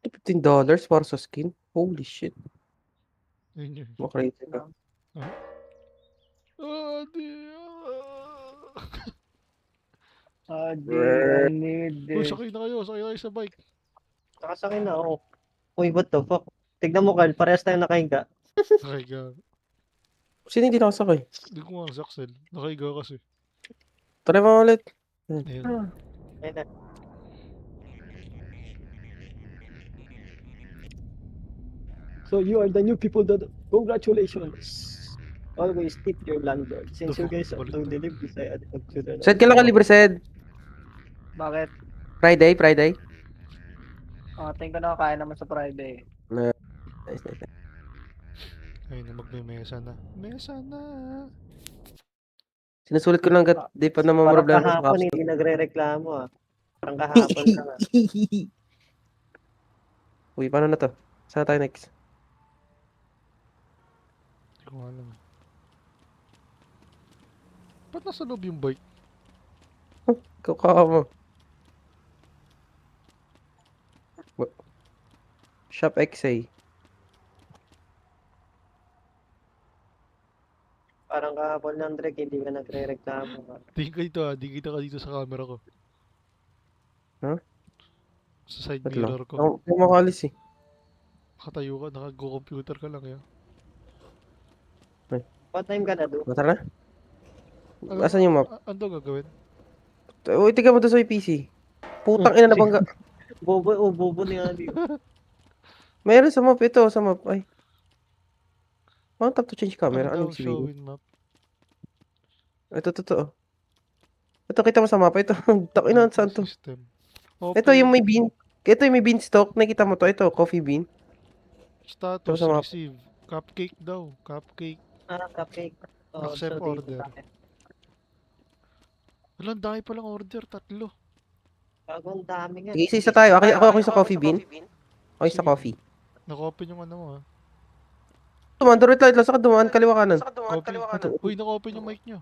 $15 para sa skin? Holy shit. Yun yun. Makrate ka. Adi. Adi, Uy, unlimited. sakay na kayo. Sakay na kayo sa bike. Nakasakay na ako. Uy, what the fuck? Tignan mo, Carl. Parehas tayong nakahiga. Nakahiga. Sino hindi nakasakay? Hindi ko nga Axel. Nakahiga kasi. Try mo ulit. Ayun. Ayun na. So you are the new people that congratulations. Always tip your landlord. Since you guys are Balik so to. delivery, I added up to the Sed ka lang ka libre, Sed. Bakit? Friday. Tingin ko na kaya naman sa Friday. Nice. Ayun na, magme-mesa na. Mesa na. Sinusulit ko lang di pa naman Parang problema sa kahapon capsule. hindi nagre-reklamo ah. Parang kahapon lang ah. Uy, paano na to? Saan tayo next? Hindi ko alam. Ba't nasa loob yung bike? Kukawa mo. Shop XA. Parang kahapon lang, Drake, hindi ka nagre-reklamo ah. Tingin ka dito di kita ka dito sa camera ko. Huh? Sa side Wait lang. mirror ko. Ako makalis eh. Nakatayo ka, nakago-computer ka lang ya. What time ka na do? Tara na. Asan yung map? Ano gagawin? Uy, tignan mo to sa PC. Putang ina na bangga. Bobo ni Ali. Meron sa map ito, sa map. Ay. Oh, tap to change camera. Ano daw, Anong show sabihin? in map? Ito, totoo. Ito, kita mo sa mapa. Ito, takina, saan to? System. Ito yung may bean. Ito yung may beanstalk. Nakita mo to. Ito, coffee bean. Status, Ito sa map. receive. Cupcake daw. Cupcake. Cupcake. Oh, Accept so dito order. tayo. Wala, ang dami palang order. 3. Bagong dami nga. Sige, isa tayo. Ako sa coffee bean. Ako sa Sige. coffee. Naka-open yung ano mo ha. Dumaan, wait lang. Saka dumaan, kaliwa kanan. Copy. Uy, naka-open yung mic nyo.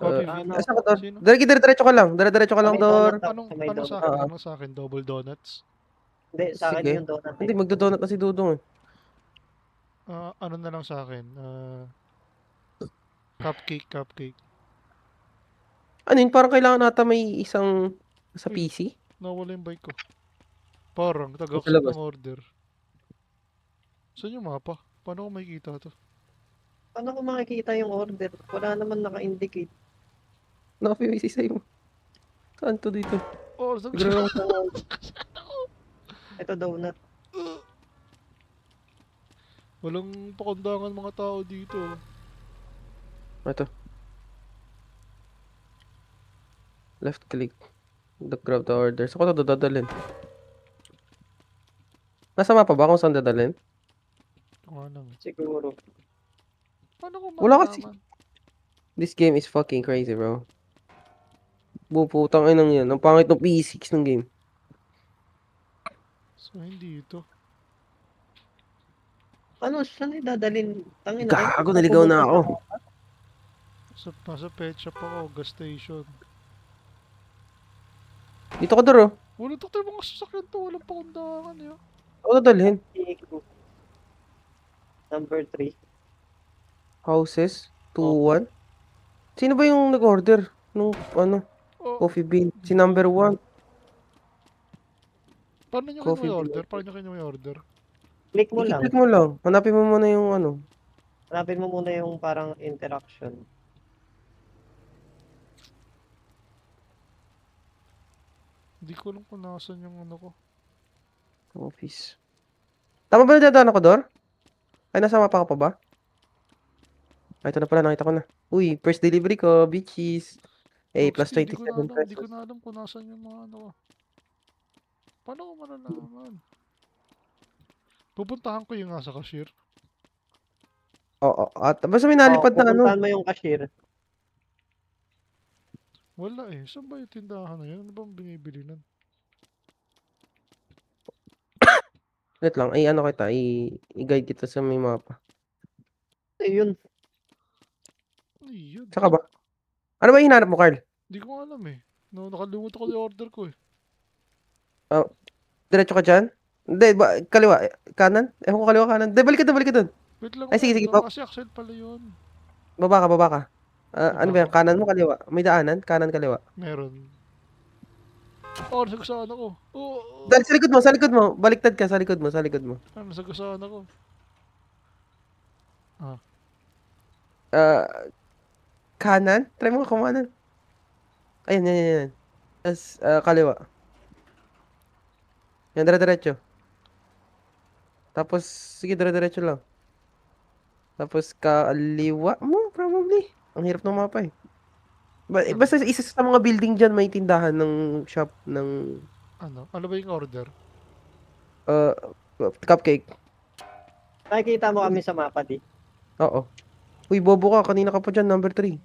Copy V. Asa ka, Dor? Sino? Diretso ka lang. Diretso ka lang, May Dor. donut Anong, sa may anong donut. sa akin? Oo. Anong sa akin? Double donuts? Hindi, sa akin Sige. yung donut. Hindi, magdodonut na si Dudong eh. Ano na lang sa akin? Cupcake. Ano yun? Parang kailangan nata may isang sa Uy. PC? Nawala yung bike ko. Parang, Sa taga-accept labas. ng order. Saan yung mapa? Paano ko makikita to? Paano ko makikita yung order? Wala naman naka-indicate. Naka-PC sa'yo. Saan to dito? Oh, Siguro lang sa... Ito donut. walang pakundangan mga tao dito. Ito. Left click. Grab the order. Saan ko ito dadalhin? Nasa mapa ba kung saan dadalhin? Kung ano. Siguro. Paano ko Wala kasi. malalaman? This game is fucking crazy, bro. Buputang inang yan. Ang pangit ng physics ng game. So, hindi ito. Ano saan idadalhin? Tangin Gago, naligaw na ako. Nasa pet shop ako, gas station. Dito ka, Dor, oh. Wala tayo mga sasakyan to, walang pakundangan ya. Ako dadalhin. Number 3. Houses. 2-1. Sino ba yung nag-order? Nung, Oh, coffee bean. Si number 1. paano nyo Coffee kayo may bean. order? Paano nyo kayo may order? Click mo lang. I-click mo lang. Hanapin mo muna yung Hanapin mo muna yung parang interaction. Hindi ko alam kung nasan yung ano ko. office. Tama ba nadadaan ako, Dor? Ay, nasa mapa ka pa ba? Ay, ito na pala. Nakita ko na. Uy, first delivery ko. Bitches. Plus Hindi 27 ko na pesos. alam kung nasan yung mga ano ko. Paano ko malalaman? Pupuntahan ko yung nasa cashier. Oo. At basta may nalipad na ano. Pupuntahan mo yung cashier. Wala eh. Saan ba yung tindahan na yun? Ano bang binibili nun? Wait lang. Ay, ano kita. I-guide kita sa may mapa. Ayun. Ay, yun. Saka ba? Ano ba yung hinanap mo, Carl? Hindi ko alam eh. No, nakalimutan ko yung order ko eh. Diretso ka dyan? Hindi, kaliwa. Kanan? Ewan ko kaliwa kanan. Hindi, balik ka dun. Wait lang Ay, sige, nga, sige. tama si Axel pala yun. Baba ka. Ano Baba ba yan? ako. Kanan mo, kaliwa? May daanan? Kanan, kaliwa. Meron. Oh, nasagasaan ako. Oh, Dahil sa likod mo. Baliktad ka, sa likod mo. nasagasaan ako. Ah, Ah, kanan? Try mo kumanan. Ayan, yan. Tapos, kaliwa. Yan, dire-diretso. Tapos, sige, dire-diretso lang. Tapos, kaliwa mo, probably. Ang hirap ng mapa eh. Basta isa sa mga building dyan, may tindahan ng shop ng ano ba yung order? uh, cupcake. Nakikita mo kami sa mapa, di? Oo. Uy, bobo ka. Kanina ka pa dyan, number 3.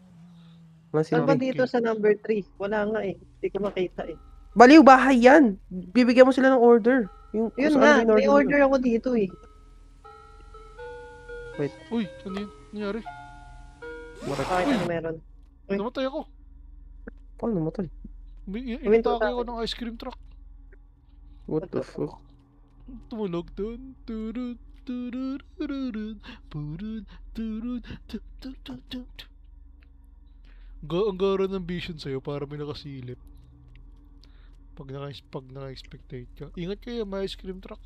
Saan ba Masindi. dito sa number 3? Wala nga eh. Hindi ko makita eh. Baliw, bahay yan. Bibigyan mo sila ng order. Yung, kung Yun saan nga, ba yung may nila. order ako dito eh. Uy, ano yun? Nangyari? Bakit ano meron? Uy. Namatay ako. Paano mo tol? Huminto Inatake tayo. ako ng ice cream truck. What the fuck? Tumunog dun. Turun, turun, turun, turun, turun, turun. Ang gara ng vision sa'yo para may nakasilip. Pag naka-expectate ka. Ingat kayo, may ice cream truck.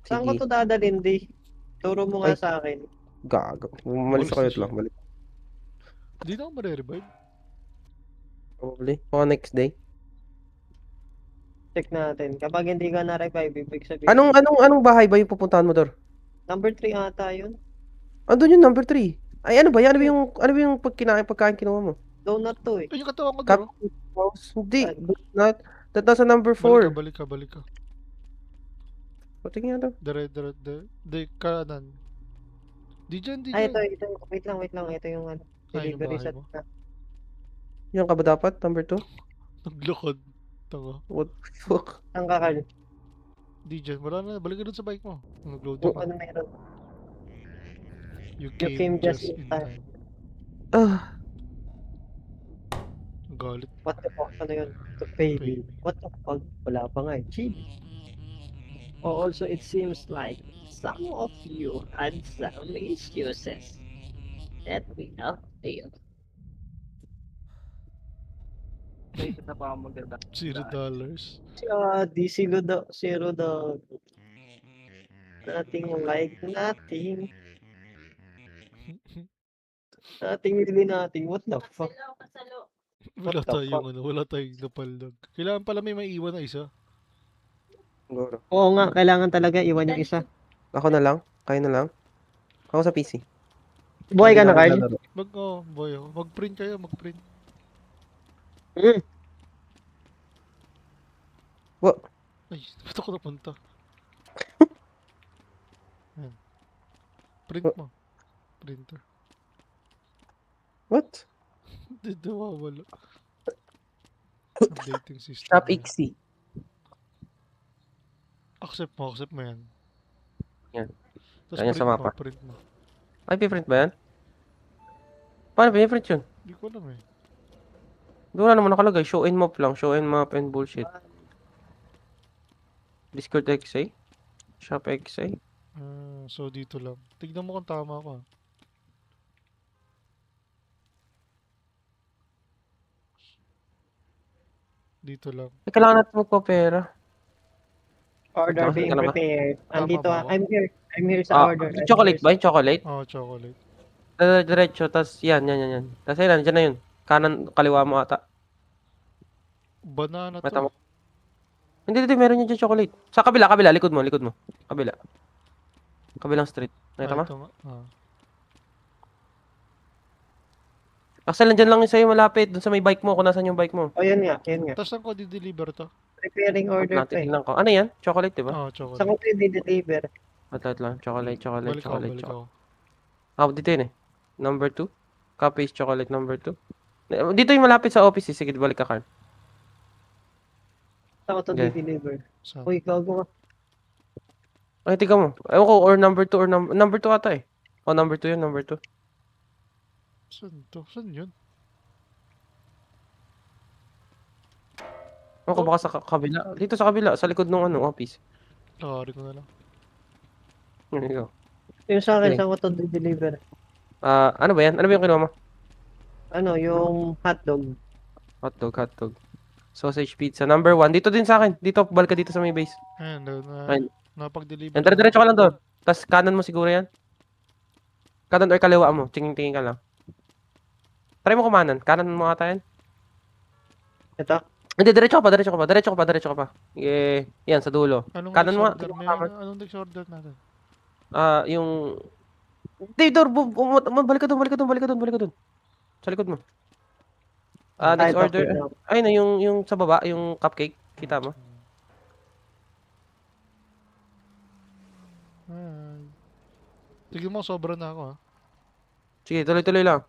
Saan ko Sige. to dadalhin, di? Turo mo nga Ay. sa akin. Gago. Umalis Walis ako na yun lang. siya. Balik. Hindi na ako marirevive. Probably. O next day. Check natin. Kapag hindi ka na-revive, ibig sabihin. Anong bahay ba yung pupuntahan mo, Dor? Number 3 ata yun. Andun yung number 3. Ay, ano ba yan? Ano ba yung pagkain kinuha mo? Donut to eh. Ay, yung katawan ko Cup duro. house? Hindi. Ah, Not, that nasa number 4. Balik ka. Pati nga daw. Dire, kanan. Di dyan. Ay, ito. Wait lang. Ito yung ano. Ay, yung Delivery bahay sa mo. Yan ka ba dapat? Number 2? Naglakad. Tanga. What the fuck? Ang kakal. Di dyan. Wala na. Balik ka dun sa bike mo. Nag-load Kung ako. ano meron. You came came just just in in time. time. Ah, Galit. What the fuck? Ano yun? To pay Pay me. me. What the fuck? Wala pa nga eh. Chill. Oh, also, it seems like some of you had some excuses that we not feel. Wait, na pa ako maganda. $0. Di zero daw. Nothing like nothing. Nothing really nothing. What the fuck? Wala What the wala tayong napaldag. Kailangan pala may maiwan na isa. siguro. Oo nga, kailangan talaga iwan yung isa. Ako na lang? Kayo na lang? Ako sa PC. Buhay ka Hindi na, ako Carl? lalaro. Boy, mag-print kayo, mag-print. Mm. Ay, ba't ako napunta? Ayan. Print mo. Printer. What? Hindi nawawala. Updating system. Shop yan. XC. Accept mo yan. Yan. Tapos Ganyan sa mapa. print mo. Ay, piprint ba yan? Paano piprint yun? Hindi ko alam eh. Doon na naman nakalagay. Show and map lang. Show and map and bullshit. Discord XA? Shop XA? So dito lang. Tignan mo kung tama ako. Dito lang. Kailangan natin magpa-pera. Order Tama, being tama ba? prepared. Andito, ba ako? I'm here sa order. Yung chocolate ba? Yung chocolate? Oh, chocolate. Diretso, tas yan. Tas yan, dyan na yun. Kanan, kaliwa mo ata. Banana Mata mo. to. Hindi, meron yun dyan chocolate. Sa kabila, likod mo. Kabila. Kabilang street. Nakita mo? Ito nga. Axel, nandyan lang yung sa'yo malapit. Dun sa may bike mo, kung nasan yung bike mo. Oh, yun nga. Tapos saan ko di-deliver to? Preparing order to eh. Natin lang ko. Ano yan? Chocolate, di ba? Oh, Saan chocolate. ko pwede deliver? At lang. Chocolate. Balik ako. Dito yun eh. Number 2. Copy is chocolate number 2. Dito yung malapit sa office eh. Sige, balik ka, Carl. Saan ko to Okay. deliver? Saan? Uy, gago ka. Ay, tika mo. Ewan ko, or number 2 or number 2 ata eh. O, number 2 yun, number 2. Saan to? Saan yun? Ako Oh. baka sa kabila. Dito sa kabila, sa likod ng ano, office. Lakarin ko na lang. There you go. Yung sa akin, Sige. saan ko to deliver? Ano ba yan? Ano ba yung kinuha mo? Ano, yung hotdog. Hotdog, hotdog. Sausage pizza. Number 1. Dito din sa akin. Dito, balik ka dito sa may base. Ayan, Ayun. napag-deliver Yan, na ako. dire-diretso ka lang doon. Tapos kanan mo siguro yan. Kanan or kaliwa mo. Tingin-tingin ka lang. Try mo kumanan. Kanan mo ata yan. Ito. Hindi, diretso ka pa, diretso ka pa, diretso ka pa, diretso ka pa. Yan, sa dulo. Anong Kanan mo. next order? Anong next order natin? Yung... Hindi, Dor, balik ka doon, balik ka doon, balik ka doon, balik ka doon. Sa likod mo. Next Ito, order. kita. Ay na, yung sa baba, yung cupcake. Kita mo? Ay. Tignan mo, sobra na ako ha. Sige, tuloy-tuloy lang.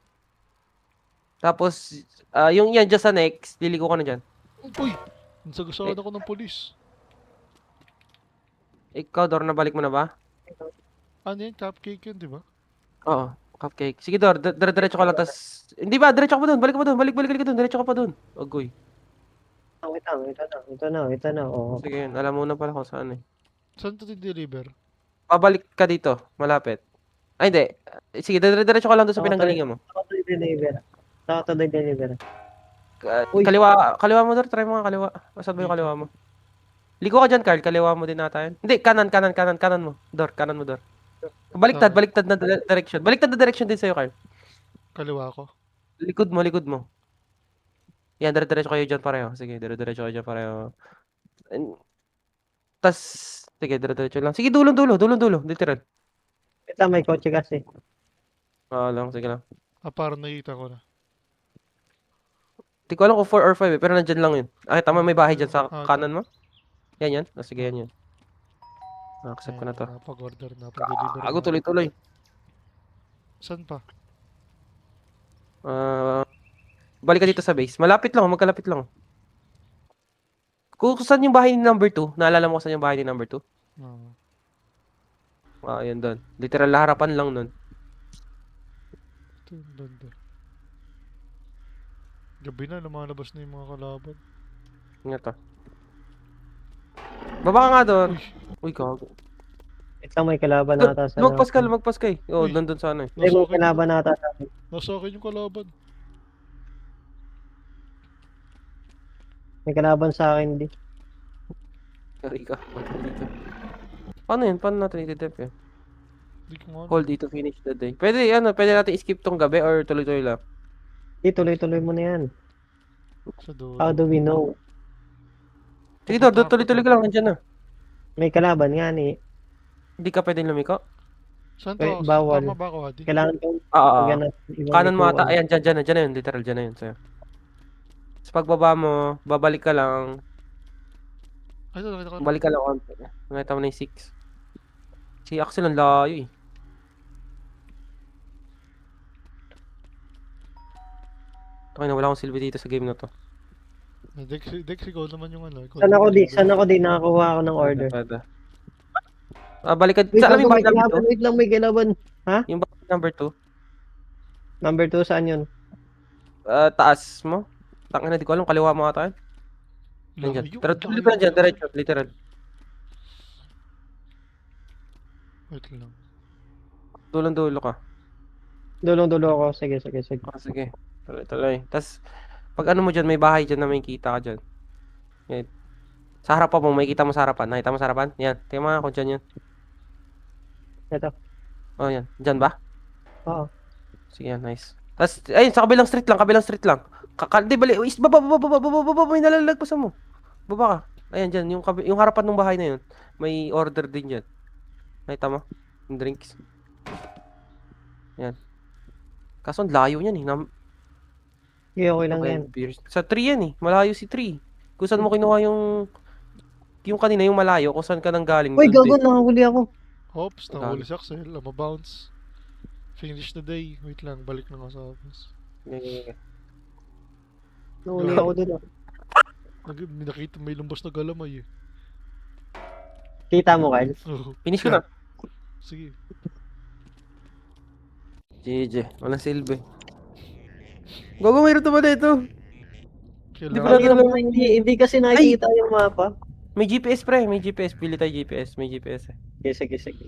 Tapos, yung yan, dyan sa next, liliko ka na dyan. Uy! Nasagasaan ako ng polis. Ikaw, Dor, nabalik mo na ba? Ano yan? Cupcake yun, di ba? Oo, cupcake. Sige, Dor, diretso ka lang, tas... Hindi ba, diretso ka pa doon, balik ka pa doon, balik ka doon, diretso ka pa doon. Ogoy. Wait na. Oo. Sige, alam mo na pala kung saan eh. Saan ito deliver? Pabalik ka dito, malapit. Ay, hindi. Sige, diretso ka lang doon sa Okay. pinanggalingan mo. Saan ko to deliver? Uy. Kaliwa mo, Dor, try mo nga kaliwa. Saan ba yung kaliwa mo? Liko ka dyan, Carl, kaliwa mo din nata yan. Hindi, kanan mo. Dor, kanan mo, Dor. Baliktad na direction. Baliktad na direction din sa'yo, Carl. Kaliwa ko. Likod mo. Yan, dire-diretso kayo dyan pareho. Sige, dire-diretso kayo dyan pareho. Tas, sige, dire-diretso lang. Sige, dulo. Literal. Ito, may kotse kasi. Sige lang. Parang nakita ko na. Hindi ko alam kung 4 or 5 pero nandyan lang yun. Tama, may bahay dyan sa Ito. kanan mo. Yan. Sige, yan. Accept ko na to. Napag-order, napag-deliver. Ako, tuloy-tuloy. Saan pa? Balik ka dito sa base. Magkalapit lang. Kung saan yung bahay ni number 2, naalala mo kung saan yung bahay ni number 2? Yun doon. Literal, harapan lang nun. Ito yung banda. Gabi na, lumalabas na yung mga kalaban. Nga to. Baba ka nga doon. Uy, Uy, gago. Ito, may kalaban nata sa... Magpas ka eh. Uy. Nandun sa ano eh. May kalaban nata sa... nasa akin yung kalaban. May kalaban sa akin, di. Sorry ka. Dito. Paano yun? Paano natin i-dep yun? Hindi ko nga. Hold dito, finish the day. Pwede natin skip tong gabi or tuloy-tuloy lang. Di, tuloy-tuloy mo na yan. Sa dulo. How do we know? Sige, Dor, tuloy-tuloy ka lang. Nandiyan na. May kalaban nga ni. Hindi ka pwedeng lumiko. Saan Wait, to? bawal. Tama ba ako, Adi? Kailangan kong... Kanan mo ata. Ayan, dyan na yun. Literal, dyan na yun. Sa'yo. Sa pagbaba mo, babalik ka lang. Ay, ito, nakita ko. Balik ka lang onte. Nakita mo na yung 6. Si Axel ang layo eh. Okay na, wala akong silbi dito sa game na to. Dex, ikaw naman yung ano. Saan ako di nakakuha ako ng order. Pwede. Balik ka. Wait Saan lang, yung may bahay number kalaban. Wait lang, may kalaban. 2? Yung bahay number 2? Number 2, saan yun? Taas mo? Tangin na, di ko alam. Kaliwa mo ata yun. Nandiyan. Pero tuloy ka na dyan, diretso. Literal. Wait lang. Dulong-dulo ka. Dulong-dulo ako. Sige. Sige. Tuloy. Tapos, pag ano mo dyan, may bahay dyan na may kita ka dyan. Yan. Sa harapan mo, may kita mo sa harapan. Nakita mo sa harapan? Yan. Tingnan mo nga kung dyan yan. Ito. Oh, yan. Dyan ba? Oo. Sige, yan. Nice. Tapos, ayun, sa kabilang street lang. Di, bali. Baba. May nalalagpasan mo. Baba ka. Ayan, dyan. Yung harapan ng bahay na yun. May order din dyan. Nakita mo? Yung drinks. Yan. Kaso, ang layo niyan eh. Okay lang yan. Beers. Sa 3 yan eh. Malayo si 3. Kung saan mo kinuha yung kanina, yung malayo, kung saan ka nang galing. Uy, doon gago, din. nakahuli ako. Oops, nahuli si Axel. Mabounce. Finish the day. Wait lang, balik na ako sa office. Okay. Nahuli ako dun. Nakita may lumbas na galamay eh. Kita mo, Kyle? Oh, Finish ko na. sige. GG. Walang silbi. Gogo, mayroon to ba dito? Hindi Kailangan. pala Ang hirap alam. na hindi kasi nakikita yung mapa. May GPS pre, may GPS. Pili tayo GPS, may GPS eh. Sige, sige, sige.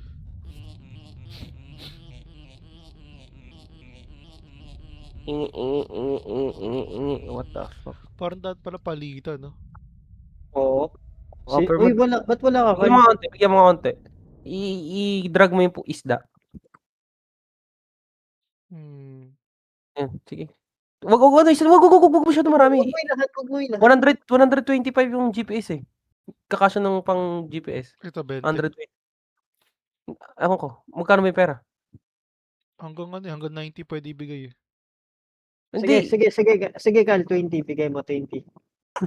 What the fuck? Parang dapat pala palitan, no? Oo. Oh, pero Uy, wala. Ba't wala ka, bigyan Carl? mo konti, bigyan mo konti. I-drag mo yung isda. Hmm. Yan, sige. Wag masyado marami. Huwag mo ilahat, huwag mo ilahat. 125 yung GPS eh. Kakasya ng pang GPS. Ito, 20. 120. Ewan ko, magkano may pera? Hanggang ano, hanggang 90 pwede ibigay eh. Sige, Hindi. sige, Carl, 20. Bigay mo 20.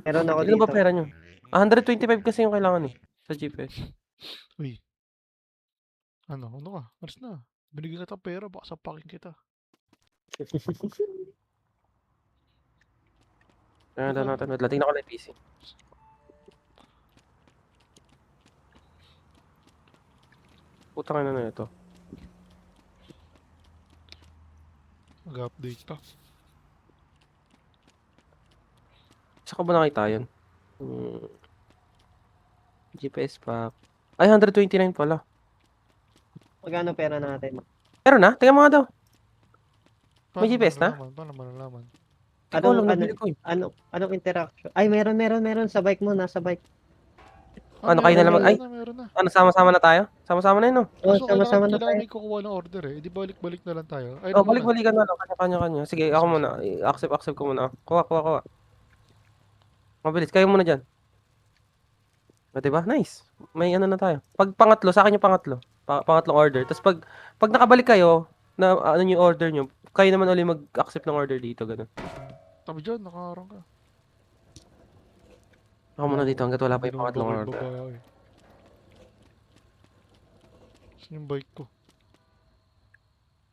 Meron ako Ilan ba dito. pera nyo? 125 kasi yung kailangan eh. Sa GPS. Uy. Ano ka? Alas na. Binigyan kita pera, baka sapakin kita. Ano natin. Tingnan ko na yung PC. Putang ina na ito. Mag-update pa. Saan ko ba nakita yun? GPS pack. Ay, 129 pala. Magkano pera natin? Pero na? Tingnan mo nga daw. May Paano GPS na? Paano malalaman? Hindi ko alam, Anong, nabili ko eh. anong interaction? Ay, meron sa bike mo, nasa bike. Ano, kayo na lang mag- ay? Meron na. Ano, sama-sama na tayo? Sama-sama na yun, no? Oh, Kaso sama-sama na kailangan tayo. may kukuha ng order eh. Di balik-balik na lang tayo. Ay, Oh, naman. balik-balikan na lang. Kanya-kanya. Sige, ako muna. Accept ko muna. Kuha. Mabilis. Kayo muna dyan. O, diba? Nice. May ano na tayo. Pag pangatlo, sa akin yung pangatlo. Pangatlong order. Tapos pag nakabalik kayo, na ano yung order nyo, kayo naman ulit mag-accept ng order dito. Ganun. Tabi dyan, nakaharang ka. Ako muna dito hanggat wala pa yung pangatlong Binubuka yung order. babae. Saan yung bike ko?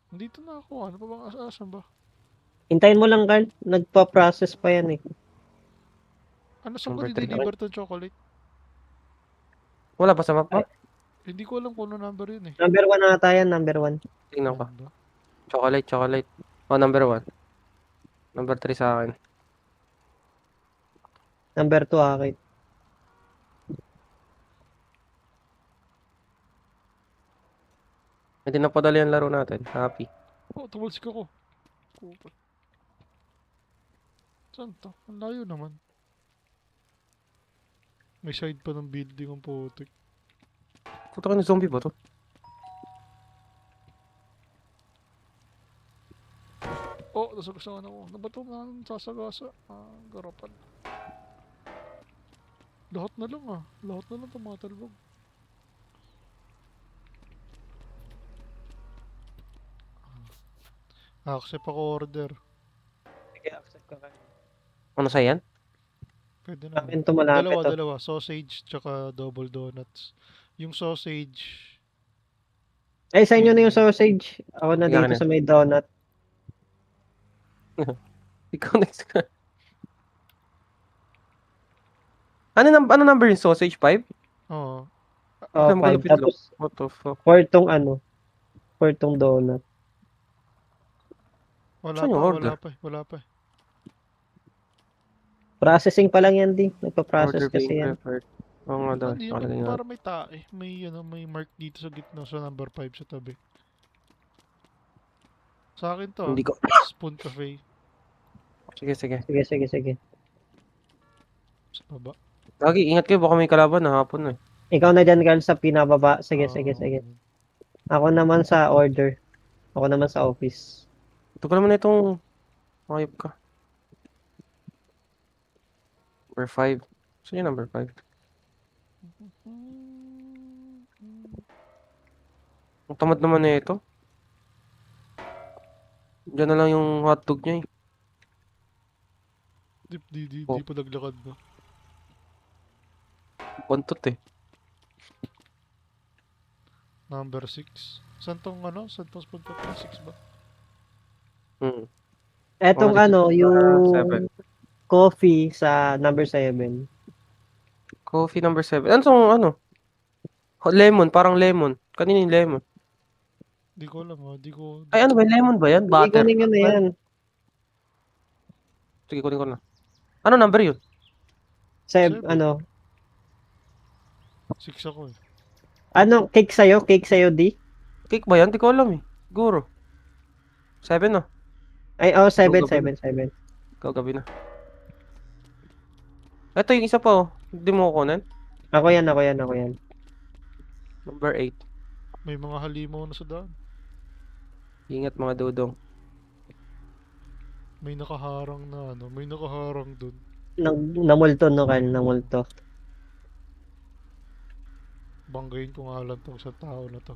Nandito na ako. Ano pa bang asan ba? Hintayin mo lang, Carl. Nagpa-process pa yan eh. Ano saan ko Number three na di-deliver tong chocolate? Wala pa sa map mo? Hindi ko alam kung ano number yun eh. Number 1 na tayo, number 1. Tingnan ko. Ano ba? Chocolate. Oh, number 1. Number 3 sa akin. Number 2 akin. Hindi na padali ang laro natin. Happy. Oh, tumalsik ako. Kupal. Saan to? Ang layo naman. May side pa ng building ang putik. Puta ka na zombie ba to? Oh, nasagasaan ako. Nabato na ng sasagasa. Ah, garapan. Lahat na lang ah. Lahat na lang tumatalbog. Accept ako order. Sige, accept ka, Carl. Ano sa yan? Pwede na. Akin to malapit to. Dalawa. Sausage tsaka double donuts. Yung sausage, Ay, sa inyo na yung sausage. Ako na Sige, dito akin na. sa may donut. Ikaw next ka. Ano number yung sausage? 5? oh, Oh, Alam ko, 5. lupit lang. Tapos, What the fuck? 4 tong donut. Saan yung order? wala pa. Processing pa lang yan, di. Nagpa-process Order kasi being yan. prepared. Oo nga daw. Hindi Nakalagay nga. para may tae. May mark dito sa gitna sa number 5 sa tabi. Sa akin to, Hindi ko. Spoon Cafe Sige. Sige. sa baba. Lagi, ingat kayo. Baka may kalaban na hapon na eh. Ikaw na dyan, Carl, sa pinababa. Sige. Ah, Ako naman sa order. Ako naman sa office. Ito naman na itong makayop ka. Number 5. Saan yung number 5? Ang tamad naman na ito. Diyan na lang yung hotdog niya eh. Di Oh. pa naglakad na. Buntot eh. Number 6. Saan tong Spoon Cafe? 6 ba? Etong Oh, yung 7. coffee sa number 7. Coffee number 7. Ano? Lemon, parang lemon. Kanina yung lemon. Di ko alam Di ko... Ay, ano ba? Lemon ba yan? Hindi Butter. kunin ko na yan. Sige, kunin ko na. Ano number yun? Seb, Seven. ano? 6 ako eh. Ano, cake sa'yo? Cake sa'yo, D? Cake ba yan? Di ko alam eh. Siguro. 7 no? Ay, oh, Ikaw 7, gabi na. 7, 7. Ikaw gabi na. Ito yung isa pa oh. Hindi mo kukunin. Ako yan, ako yan, ako yan. Number 8. May mga halimaw na sa daan. Ingat mga dudong. May nakaharang na ano. May nakaharang dun. Namulto, no, Kyle? Namulto. Banggayin ko nga lang tong sa tao na to.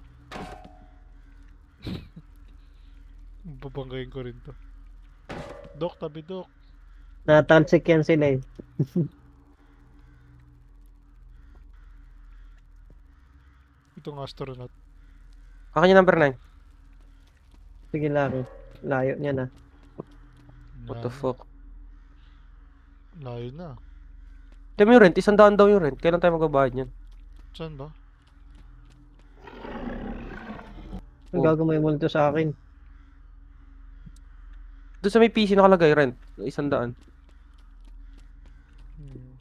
Babanggayin ko rin to. Dok, tabi Dok. Natalsik yan sila eh. Itong astronaut. Akin yung number 9. Sige lang. Layo niya na. What the fuck? Layo na. Dami yung rent. 100 daw yung rent. Kailan tayo magbabayad niyan? Saan ba? Ang Oh. gago may multo sa akin. Doon sa may PC nakalagay rent. 100. Hmm.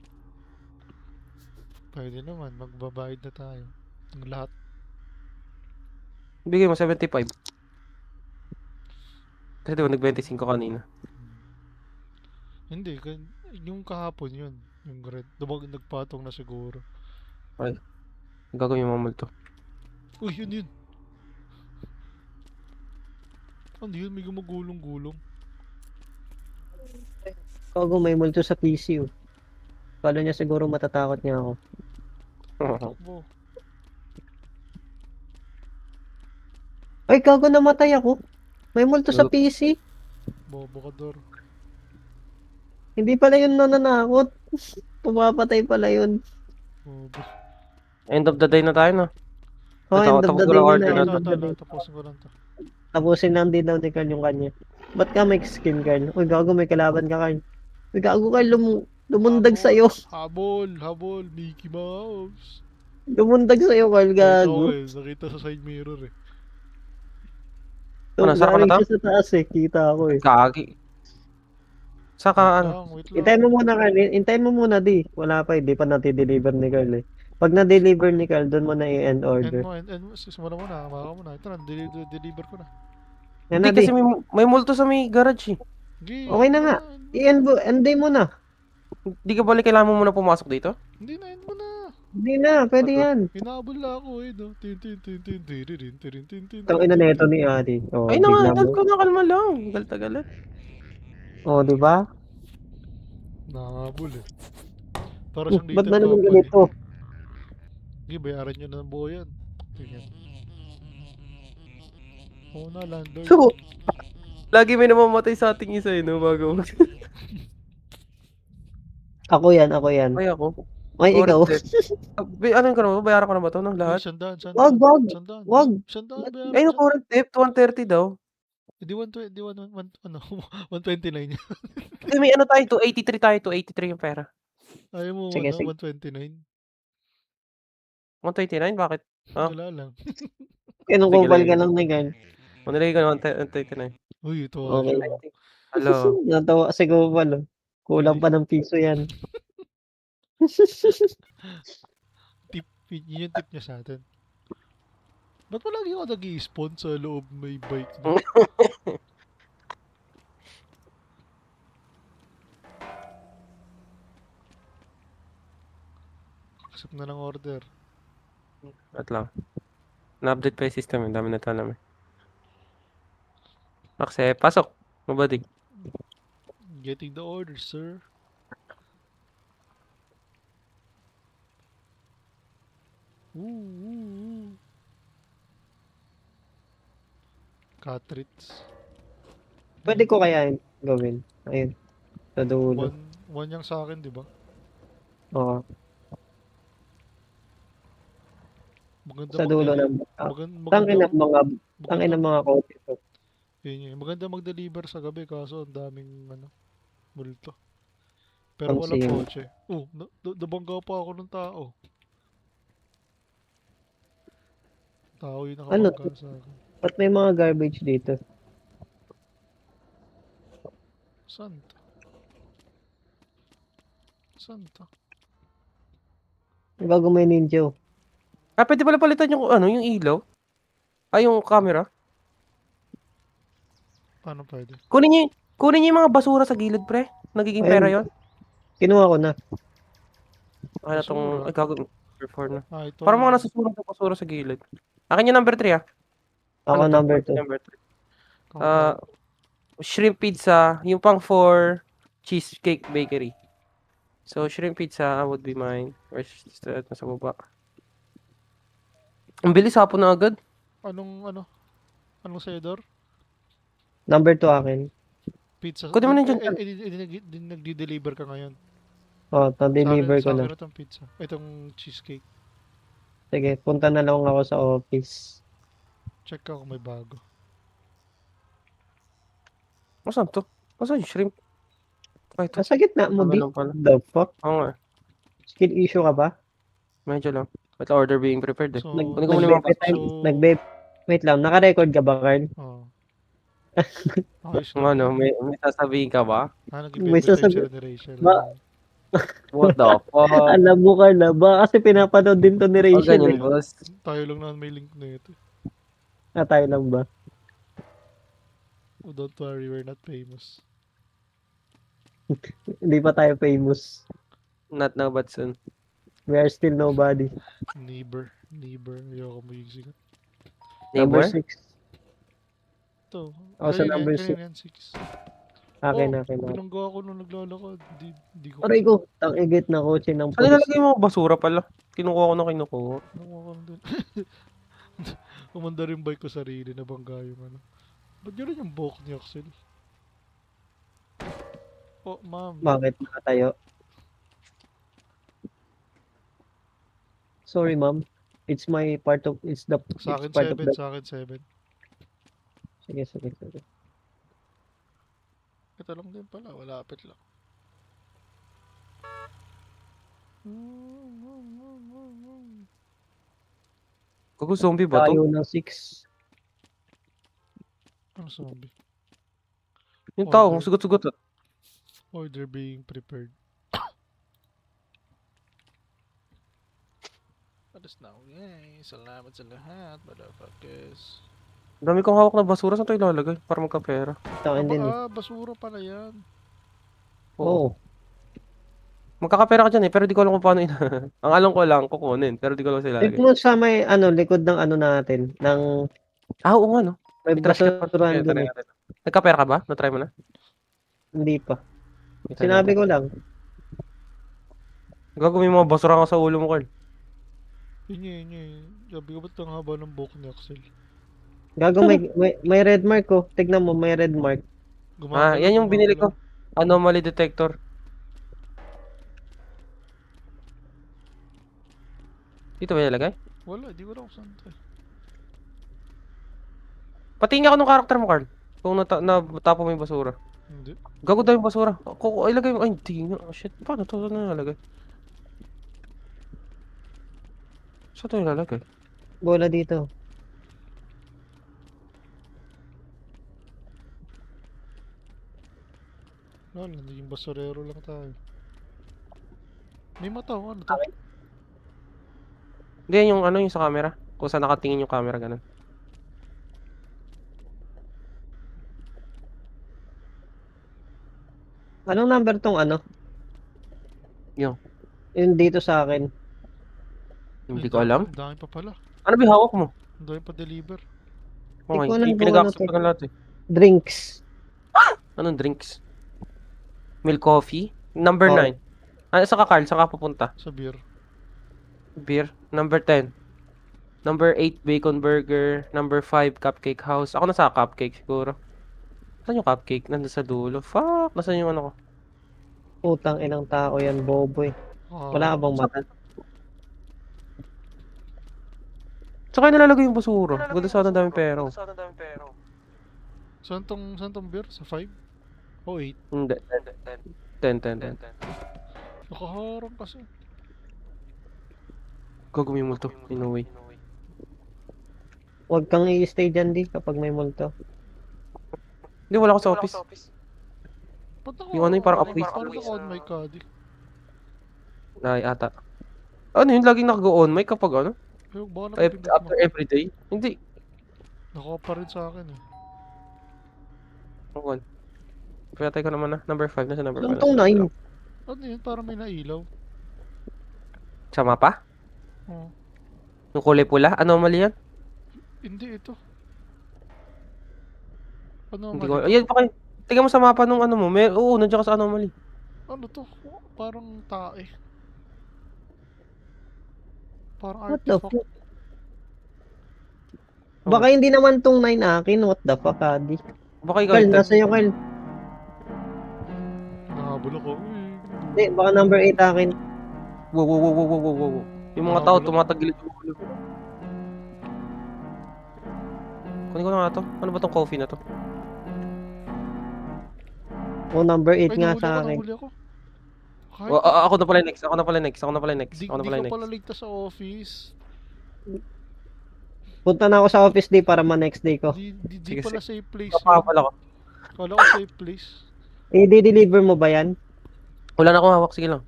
Pwede naman. Magbabayad na tayo. Ang lahat. Bigay mo 75. Kasi diba nag-25 kanina. Hindi. Yung kahapon yun. Yung red. Nagpatong na siguro. Gagawin yung mga multo. Uy, yun. Ano yun? May gumagulong-gulong. Gago may multo sa PC oh. Kala niya siguro matatakot niya ako. Takbo. Ay, gago namatay ako. May multo sa Look. PC. Bobo ka, Dor. Hindi pala yun nananakot. Pumapatay pala yun. Bobo. End of the day na tayo no? Oh, Ito, end of tapos the ko day lang na order na, na end to. of the day. Tapusin ko lang to. Tapusin lang din daw ni Carl yung kanya. Ba't ka may skin, Carl? Uy, gago may kalaban ka, Carl. Uy, gago, Carl, lumundag sa'yo. Habol. Mickey Mouse. Lumundag sa'yo, Carl, Nakita ko gago. eh. Nakita sa side mirror eh. Ano, saan ka na Galing to? siya sa taas eh. Kita ko eh. Gagi. Saka ano? Wait lang. Hintayin mo muna, Carl. Hintayin mo muna, di. Wala pa, hindi pa nati-deliver ni Carl eh. Pag na-deliver ni Carl, doon mo na i-end End order. mo. Simula mo na. Maka mo na. Ito na. Deliver ko na. Yan Hindi na, di. kasi may multo sa may garage eh. Sige. Okay na nga. I-end mo, end mo na. Hindi ka balik kailangan mo muna pumasok dito? Hindi na. End mo na. Hindi na, pwede yan. Hinabol na ako eh. No? Tin. Tang ina na ito ni Adi. Oh, Ay na nga, bigla dal mo. ko na kalma lang. Galit. Oh, di ba? Nakabol eh. Para siyang Ba't little na naman company. ganito? Sige, bayaran nyo na ng buo yan. Tingnan. Oo na, landlord. So, lagi may namamatay sa ating isa eh, no? Bago. Ako yan. Ay ako. Ay, ikaw. Ano ko na ba? Bayaran ko na ba to ng Uy, lahat? sandaan. Wag. Wag. Sandaan, bayaran. Ay, no, current debt, 130 daw. Di 129 yan. Hindi, may ano tayo, 283 tayo, 283 yung pera. Ayaw mo, Sige, sige. 129? 129, bakit? Ah? Wala lang. Kinukupal Sige, ka lang. lang ni Carl. Manilagay ka ng 129. Uy, ito. Okay. Hello. Natawa si Kupal. Oh. Kulang pa ng piso yan. Tip, yun yung tip niya sa atin. Ba't palagi ako nag-i-spawn sa loob may bike na? Accept na ng order. At lang. Na-update pa yung system, ang dami na tanam eh. Accept, pasok. Mabadig. Getting the order, sir. Ooh. Cartridge. Pwede ko kaya gawin. Ayun. Sa dulo. One yung sa akin, di ba? Oo. Maganda Sa dulo mag-deliver. ng... Tangin ng mga kote to. Yun. Maganda mag-deliver sa gabi kaso ang daming multo. Pero Ang walang same. kotse. Oh, nabangga pa ako ng tao. Tao yung nakabangga sa akin. Ba't may mga garbage dito? Saan to? Saan to? Gago may ninja. Oh. Ah, pwede pala palitan yung ano, yung ilaw. Ay, yung camera. Paano pwede? Kunin niyo yung mga basura sa gilid, pre. Nagiging pera Ayun, yon. kinuha ko na. Ay, na tong, Basura? ay, gago. Number 4 na. Ah, ito Parang mga yung... nasusunog na basura sa gilid. Akin yung number 3, ah. Ako Ano to? number 2. Number 3. Kakatawa. Shrimp pizza, yung pang 4 cheesecake bakery. So, shrimp pizza would be mine. Where's the, nasa baba. Ang bilis, hapon na agad. Anong sa'yo, Dor? Number 2 akin. Pizza. Kunin mo na dyan. Nagdi-deliver ka ngayon. Oh, na-deliver ko Sa na. akin itong pizza. Itong cheesecake. Sige, punta na lang ako sa office. Check ka kung may bago. Saan to? Saan yung shrimp? Ay, ito. Nasa gitna mo, Ano di? lang pala. The fuck? Oo nga. Skill issue ka ba? Medyo lang. Wait, order being prepared eh. So, Kunin ko muna yung mga Nagbe-vape time. so- Nagbe- Wait lang, naka-record ka ba, Carl? oh. Ayos Kung na. ano, may sasabihin ka ba? May Nag-baby time sasabi- sila ni Rachel. Ba- What the fuck? Alam mo, Carl, ba? Kasi pinapanood din to ni Oh, Rachel. ganyan, Eh. boss. Tayo lang naman may link na ito. Tayo lang ba? Oh, don't worry, we're not famous. Hindi pa tayo famous. Not now, but soon. We are still nobody. Neighbor. Ayoko mo yung sikat. Number Neighbor? 6. Ito. Oh, sa number six. Yan, 6. Akin, Oh, akin. binangga ako nung naglalakad. Di ko. Aray ko, tang-igit na kotse ng Saan pulis. nilalagay yung mga basura pala? Kinukuha ko na kinukuha. Nakuha ko lang dun. Umanda rin bike ko sarili. Nabangga yung ano. Ba't yun yung buhok ni Axel? Oh, ma'am. Bakit nakatayo? Sorry, ma'am. It's my part of, it's the, Sa it's akin part of 7, the, sa akin 7. sige, sige, sige. Ito lang din pala, malapit lang. Kuko zombie ba to? Tayo ng 6. Ano zombie? Yung tao, Order. sugot-sugot. Order being prepared. Alas na ako, yay. Salamat sa lahat, motherfuckers. Ang dami kong hawak na basura. Saan ito ilalagay? Para magkapera. Takin din eh. Basura pala yan. Oo. Magkakapera ka dyan eh, pero di ko alam kung paano ina. Ang alam ko lang, kukunin. Pero di ko alam sila Ito ilalagay. mo sa may, ano, likod ng ano natin, ng, Ah, oo nga no. may May trash can pa. basurahan Ayan, dun try eh. natin. Nagkapera ka ba? Na-try mo na? Hindi pa. Try Sinabi natin. ko lang. Gago, may mga basura ka sa ulo mo, Carl. Yun. Sabi ko ba't ang haba ng buhok ni Axel? Gago, may red mark ko. Tignan mo, may red mark. Ah, yan yung binili ko. Anomaly detector. Dito ba nilagay? Wala, di ko lang kung saan to. Patingin ako ng karakter mo, Carl. Kung natapo mo yung basura. Hindi. Gago daw yung basura. Ilagay mo. Ay, hindi nga. Oh, shit. Paano ito na nalagay? Saan ito nilalagay? Bola dito. Wala, naging basurero lang tayo. May mata, ano to? Hindi, yung ano yung sa camera. Kung saan nakatingin yung camera, ganun. Anong number tong ano? Yung? Yung dito sa akin. Hindi ko alam. Ang dami pa pala. Ano ba yung hawak mo? Ang dami pa deliver. Okay, ko alam kung pinag-accept ano ko na lahat eh. Drinks. Anong drinks? Milk coffee? Number Oh. 9. Ah, saan ka, Carl? Saan ka pupunta? Sa beer. Beer. Number 10. Number 8, bacon burger. Number 5, cupcake house. Ako nasa cupcake siguro. Saan yung cupcake? Nandun sa dulo. Fuck! Nasaan yung ano ko? Utang inang tao yan, bobo eh. Wala ka bang mata? Saan kayo nilalagay yung basura? Ganda sana ang daming pera. Saan tong beer? Sa 5? O 8? Hindi. 10. Nakaharang kasi. Gagawin mo to. In a way. Huwag kang i-stay dyan di kapag may multo. Hindi, wala ko sa office. Ba't ako? Yung ano yung parang apoy. Parang ako on my card eh. Ay, ata. Ano yun? Laging naka-go on mic kapag ano? Pero baka napipindot mo. After every day? Hindi. Nakuha pa rin sa akin eh. Okay. Pinatay ko naman na. Number 5. Nasa number 5. Saan tong 9? Ano yun? Parang may nailaw. Sa mapa? Oo. Yung kulay pula? Anomaly yan? Hindi ito. Ano Hindi mali? ko. Ayan pa kayo. Tingnan mo sa mapa nung ano mo. Oo, nandiyan ka sa anomaly. Ano to? Parang tae. Parang What the artifact. fuck? Baka hindi naman tong 9 akin. What the fuck, Adi? Baka ikaw Carl, ito. nasa iyo, Carl. Nahabol ako. Hindi, baka number 8 akin. Wow, wow, wow, wow, wow, wow, wow. Yung mga tao Nahabol ako. tumatagilid yung ulo. Kunin ko na nga to. Ano ba tong coffee na to? Oh, number 8 Ay, nga nahuli sa ako, akin. nahuli ako. Kahit Ako na pala yung next. Ako na pala yung next. Ako na pala yung next. di, Ako na di pala ka yung pala next. ligtas sa office. Punta na ako sa office day para ma-next day ko. Di Sige, pala sige. safe place yun. Kapakapal ako. Kala ko safe place. I-deliver mo ba yan? Wala na akong hawak. Sige lang.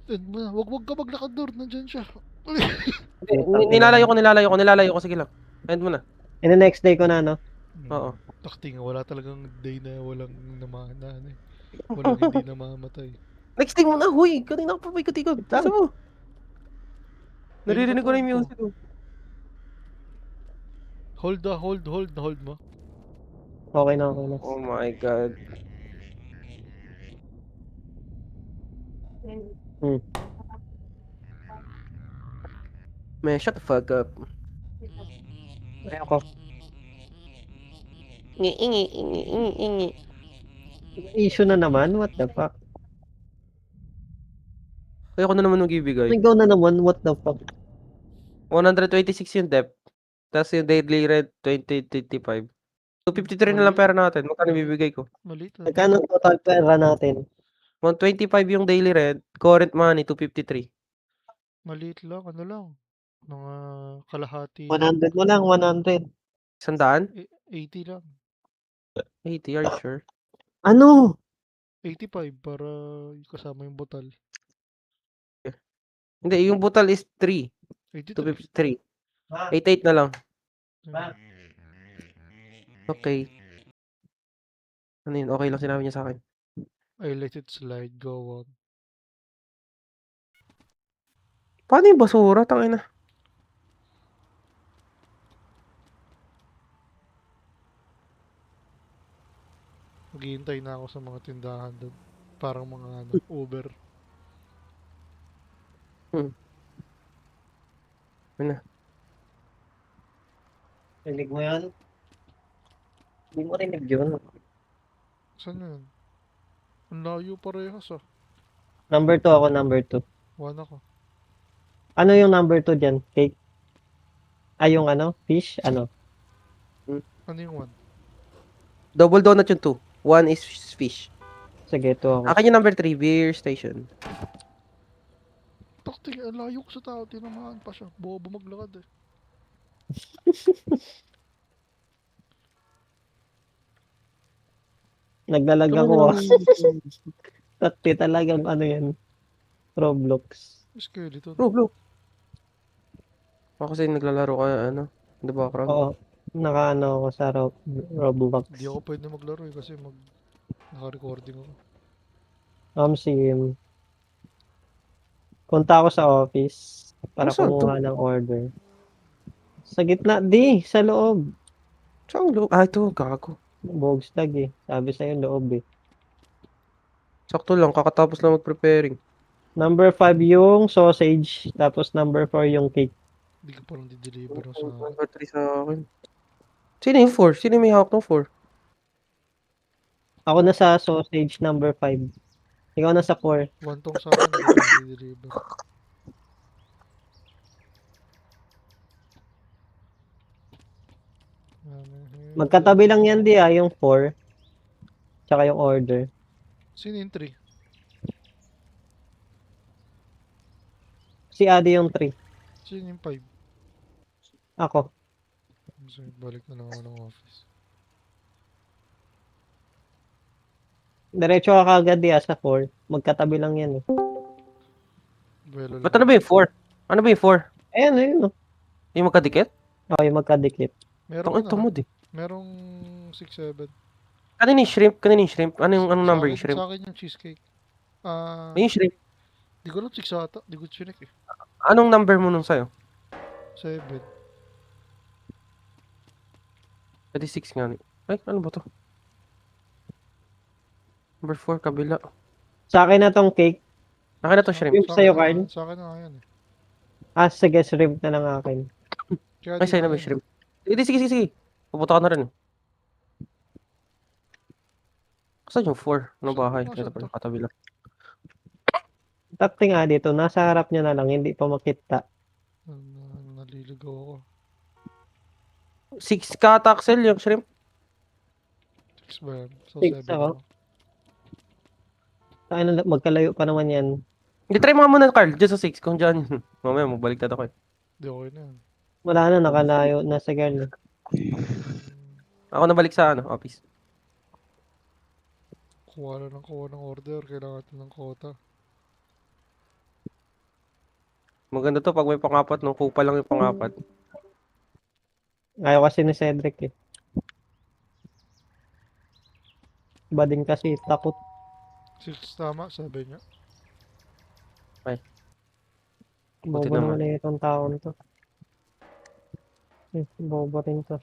Wag ka maglakad doon. Nandyan siya. Nilalayo ko. Sige lang. End mo na. And the next day ko na, no? Oo. Takti nga, wala talagang day na walang ano eh. Walang hindi namamatay. Next thing mo na. Huy. Kanina ka pa paikot-ikot. Tasa mo. Naririnig ko na yung Ayun, music. Oh. Hold mo. Okay na, okay na. Oh my God. Hmm. Man, shut the fuck up. Ayoko. Ingi. Issue na naman? What the fuck? Kaya ko na naman nag-ibigay. Ikaw na naman, what the fuck? 126 yung depth. Tapos yung daily rent, 20-25. 253 na lang pera natin. Magkano bibigay ko? Maliit ah. Magkano total pera natin? 125 yung daily rent. Current money, 253. Maliit lang, ano lang. Mga kalahati. 100 mo lang, 100. 100? 80 lang. 80, are you sure? Ano? 85 para kasama yung botal. Hindi, yung butal is 3. 83. 253. 88 na lang. Okay. Ano yun? Okay lang sinabi niya sa akin. I let it slide, go on. Paano yung basura? Tangina. Maghihintay na ako sa mga tindahan doon. Parang mga ano, Uber. Ano? Rinig mo yan? Hindi mo rinig yun. Saan yun? Ang layo parehas ah. Number 2 ako, number 2. One ako. Ano yung number 2 dyan? Cake? Ay, yung ano? Fish? Ano? Ano yung one? Double donut yung 2. 1 is fish. Sige, 2 ako. Akin yung number 3, beer station. Takti, ang layo ko sa tao. Tinamaan pa siya. Bobo maglakad eh. Naglalag Ano ako. lang? Takti talagang ano yan. Roblox. Skeleton. Bro. Ako kasi naglalaro ka, ano, in the background. Oo. Nakaano ako sa Roblox. Hindi ako pwede maglaro eh kasi naka-recording ako. Sim. Punta ako sa office para Saan to? kumuha ng order. Sa gitna, sa loob. Saan lo? Ah, ito, gago. Bogstag eh. Sabi sa'yo loob eh. Sakto lang, kakatapos lang mag-preparing. Number 5 yung sausage, tapos number 4 yung cake. Hindi ko parang di-deliver sa... Number 3 sa akin. Sino yung 4? Sino yung may hawak ng 4? Ako na sa sausage number 5. Ikaw na sa 4. One tong sa akin, hindi ko di-deliver. Magkatabi lang yan yung 4. Tsaka yung order. Sino yung 3? Si Adi yung 3. Sino yung 5? Ako. So, balik na lang ako ng office. Diretso ka kagad sa 4. Magkatabi lang yan eh. Buwelo Ba't lang. ano ba yung 4? Ano ba yung 4? Ayan, ayun. Yung magkadikit? Oh, yung magkadikit. Merong Ito mo di. merong 6-7. Kanina yung shrimp? Kanina yung shrimp? Anong number yung shrimp? Sa akin yung cheesecake. Ah, Yung shrimp. di ko alam 6 ata. Di ko chinek eh. Anong number mo nung sa'yo? 7. Pwede 6 nga. Ay, ano ba to? Number 4, kabila. Sa akin na tong cake. Akin na to shrimp. Yung sa'yo, Carl? Sa akin na nga yan eh. Ah, sige, shrimp na lang akin. Kaya Ay, di sa'yo na na ba yan yung shrimp? Sige. Pupunta ka na rin eh. Saan yung 4? Ano Saan- bahay? nasaan Ito pala, to? katabi lang. Takti nga dito, nasa harap niya na lang, hindi pa makita. Naliligaw ako. 6 ka, Taxel, yung shrimp. 6 ba yan? So 6 7 ako. ako. Sa akin, magkalayo pa naman yan. Hindi, try mo nga muna, Carl. Diyos sa 6, kung dyan. Mamaya, magbaliktad ako eh. Di okay na yan. Wala na, nakalayo na sa girl. Ako nabalik sa office. Kuha ng order. Kailangan natin ng quota. Maganda to pag may pangapat, no? Kupa lang yung pangapat. Ayaw kasi ni Cedric eh. Iba din kasi, takot. 6 tama, sabi niya. Buti Bobo naman. naman itong taon to. Bobo rin to.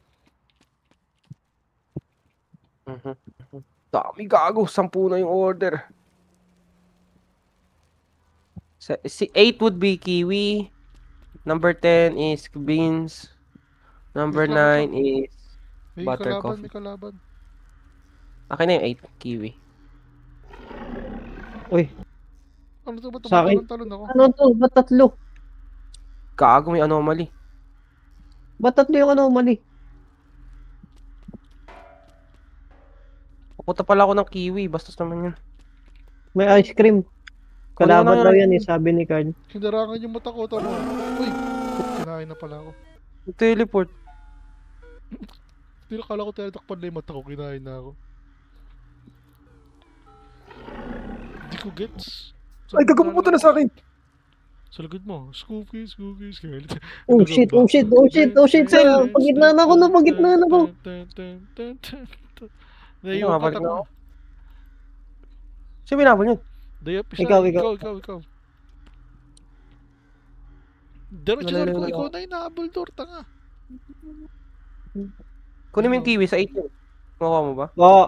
Mhm. Dami gago, 10 na yung order. 8 would be kiwi. Number 10 is beans. Number Wait lang, 9 is May butter kalaban, coffee. may kalaban. Akin na yung 8, kiwi. Uy, Ano to ba? Sa akin- Tumatalon-talon ako. ano to? Ba't tatlo? Gago, may anomaly. Ba't tatlo yung anomaly? Pupunta pala ako ng kiwi, bastos naman yun. May ice cream. Kunin ko na Kalaban nga daw ng- yan eh, sabi ni Carl. Hinarangan yung mata ko. Tama. Uy! Kinain na pala ako. Teleport. Hindi nakala ko tinatakpan na yung mata ko. Kinain na ako. Hindi ko gets. Ay, gago, pupunta na sa akin. Sa likod mo. Scooby. Skeleton. Oh shit, oh shit, oh shit, oh shit, sir. Pagitnaan ako na, pagitnaan ako. Naiiwan ka Nakabalik na tako. ako. Sino binabol yun? Dayap isa. Ikaw. Ikaw. Diretso Nalala ko. na Ikaw na inaabol, Dor. Tanga. Kunin mo yung kiwi sa 8 yun. Makuha mo ba? Oo.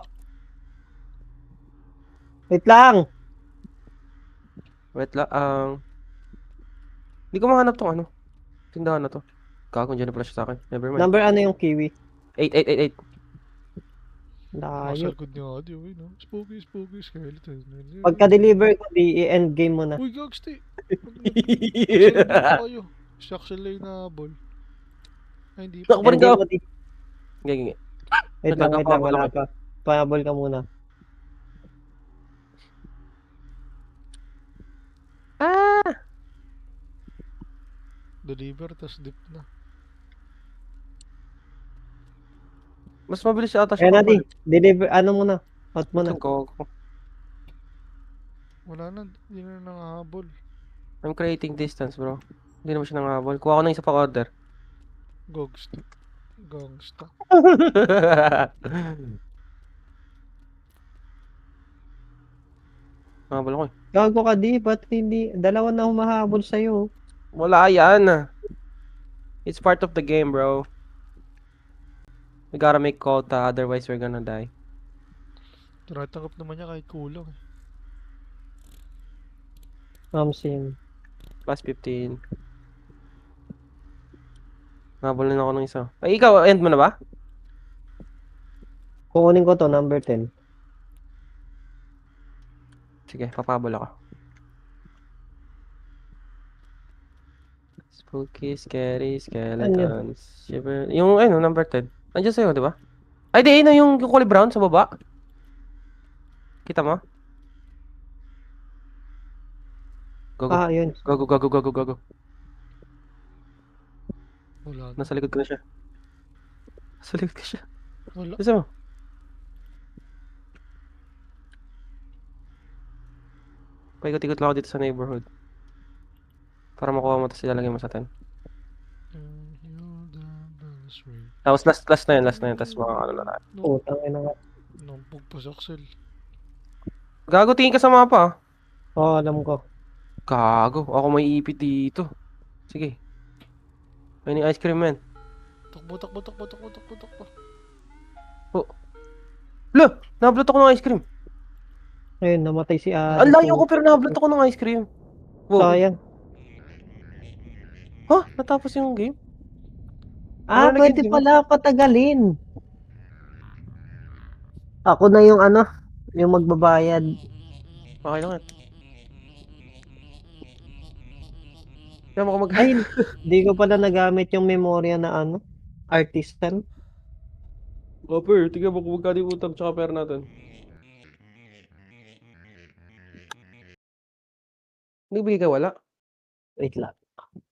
Wait lang. Wait lang. Hindi ko mahanap tong tindahan na to. Gago, dyan na pala siya sa akin. Never mind. Number ano yung kiwi? 8. Nasa Layo. likod niya audio. Spooky. Skeleton. Pagka-deliver ko, i-end game mo na. Uy, gagsti. Sino ba kayo? Suction lane na ball. Ay, hindi pa. Ako pa rin End game ka. mo di. Gagi. Wait lang, Nagkakapabol wala ako. pa. Pahabol ka muna. Deliver, tas dip na. Mas mabilis siya ata Kaya siya. na di. Deliver, ano muna. Out mo na. Wala na, hindi na nangahabol. I'm creating distance, bro. Hindi naman siya nangahabol. Kuha ko ng isa pa order. Gangsta. Nangahabol ako eh. Gago ka di. Ba't hindi? Dalawa na humahabol sa'yo. Wala yan. It's part of the game, bro. We gotta make quota, otherwise we're gonna die. Tinatanggap naman niya kahit kulang eh. Sim. Plus 15. Nabol na ako ng isa. Ay, ikaw, end mo na ba? Kukunin ko to, number 10. Sige, papabol ako. Spooky, scary, skeletons. Shiver. Yung, number 10. Andiyan sa'yo, di ba? Ay, di, yung kulay brown sa baba. Kita mo? Go. Yun. Go. Wala na. Nasa likod ko na siya. Nasa likod ko siya. Wala. Gusto mo? Paikot-ikot lang ako dito sa neighborhood. Para makuha mo, tapos ilalagay mo sa 10. And hear the bells ring. Tapos last na yun, tapos mga ano na tayo. Putang ina nga. Nampog pa si Axel. Gago, tingin ka sa mapa, ah. Oo, alam ko. Gago, ako may ipit dito. Sige. May ice cream, man. Takbo, takbo, takbo, takbo, takbo, takbo. Lo! Nablot ako ng ice cream. Ayun, namatay si Adi. Ang layo ko pero nablot ako ng ice cream. Wow. Sayang. Ha? Natapos yung game? Ah, Ano pwede nag-end, di ba? pala patagalin. Ako na yung ano, yung magbabayad. Okay lang yan. Kaya mo mag... Ay, hindi ko pala nagamit yung memorya na ano, artisan. Copper, tignan mo kung magkano yung utang tsaka pera natin. Nagbigay ka wala? Wait lang.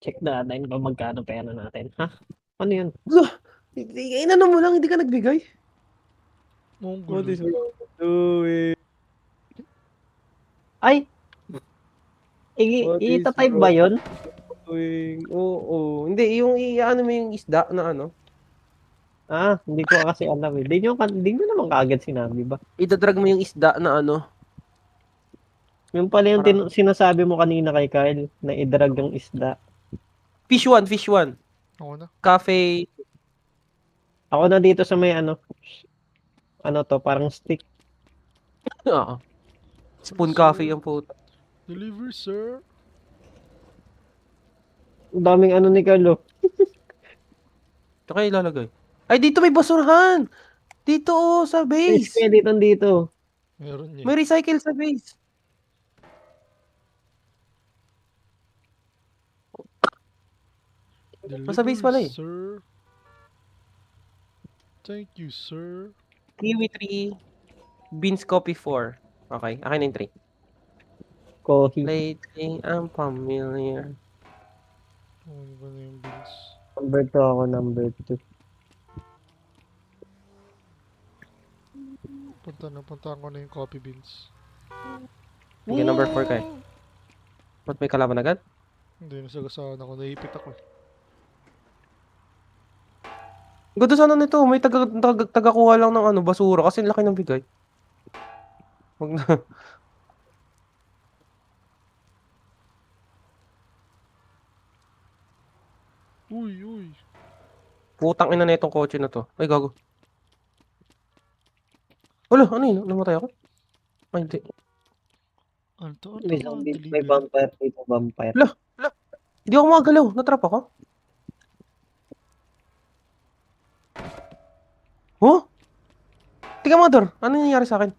Check natin kung magkano pera natin. Ha? Ano yun? Inano mo lang, hindi ka nagbigay. Monggol. What is wrong with doing? Ay! What is I-type ba yun? Oo. Hindi, yung ano mo yung isda na ano. Ah, hindi ko kasi alam eh. Di nyo naman kaagad sinabi ba? Idadrag mo yung isda na ano. Yung pala yung Para- sinasabi mo kanina kay Kyle, na idrag yung isda. Fish one, fish one. Ako na. Cafe. Ako na dito sa may ano to, parang stick. Oo. Spoon coffee yung puta. Deliver, sir. Ang daming ano ni Carlo. Ito kayo ilalagay. Ay, dito may basurahan! Dito oh, sa May base. skeleton dito. Meron niya. May recycle sa base. Nasa base pala eh. Sir. Thank you, sir. Kiwi 3. Beans coffee 4. Okay, akin na yung 3. Coffee. Lately, I'm familiar. Ano ba na yung beans? Number 2 ako, number 2. Punta ko na yung coffee beans. Sige, number 4 ka eh. Ba't may kalaban agad? Hindi, nasagasaan ako. Naipit ako eh. Ganda sana nito, may tagakuha lang ng ano, basura kasi laki ng bigay. Wag na. Uy, uy. Putang ina na itong kotse na to. Ay, gago. Wala, ano yun? Namatay ako? Ay, hindi. Ano to? Ano May to? zombie, Deliver. may vampire dito, vampire. Hindi ako makagalaw. Natrap ako. Oh? Tika mo, Dor. Ano nangyayari sa akin?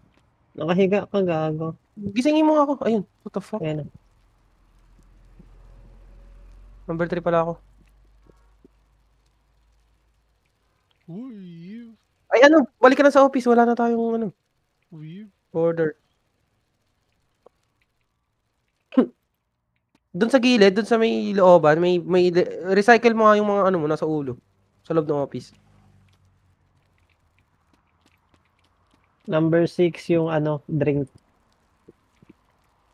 Nakahiga ka, gago. Gisingin mo nga ako. Ayun. What the fuck? Ayan na. Number 3 pala ako. Uy, Ay, ano? Balik ka na sa office. Wala na tayong ano, uy. order. Doon sa gilid, doon sa may looban, may recycle mo nga yung mga ano mo nasa ulo. Sa loob ng office. Number 6 yung ano, drink.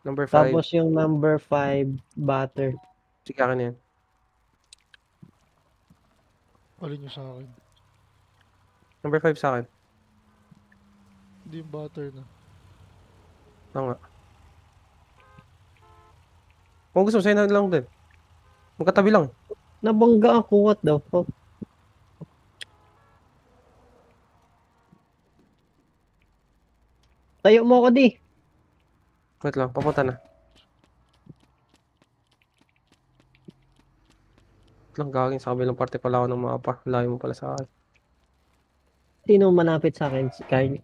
Number 5. Tapos yung number 5, butter. Sige, akin na yan. Alin nyo sa akin. Number 5 sa akin. Hindi yung butter na. Oo nga. Kung gusto mo, sa'yo na lang din. Magkatabi lang. Nabangga ako, what the fuck? Tayo mo ako di. Wait lang, papunta na. Wait lang, gagawin sa kabilang parte pala ako ng mapa. Layo mo pala sa akin. Sino malapit sa akin? Si Kyle.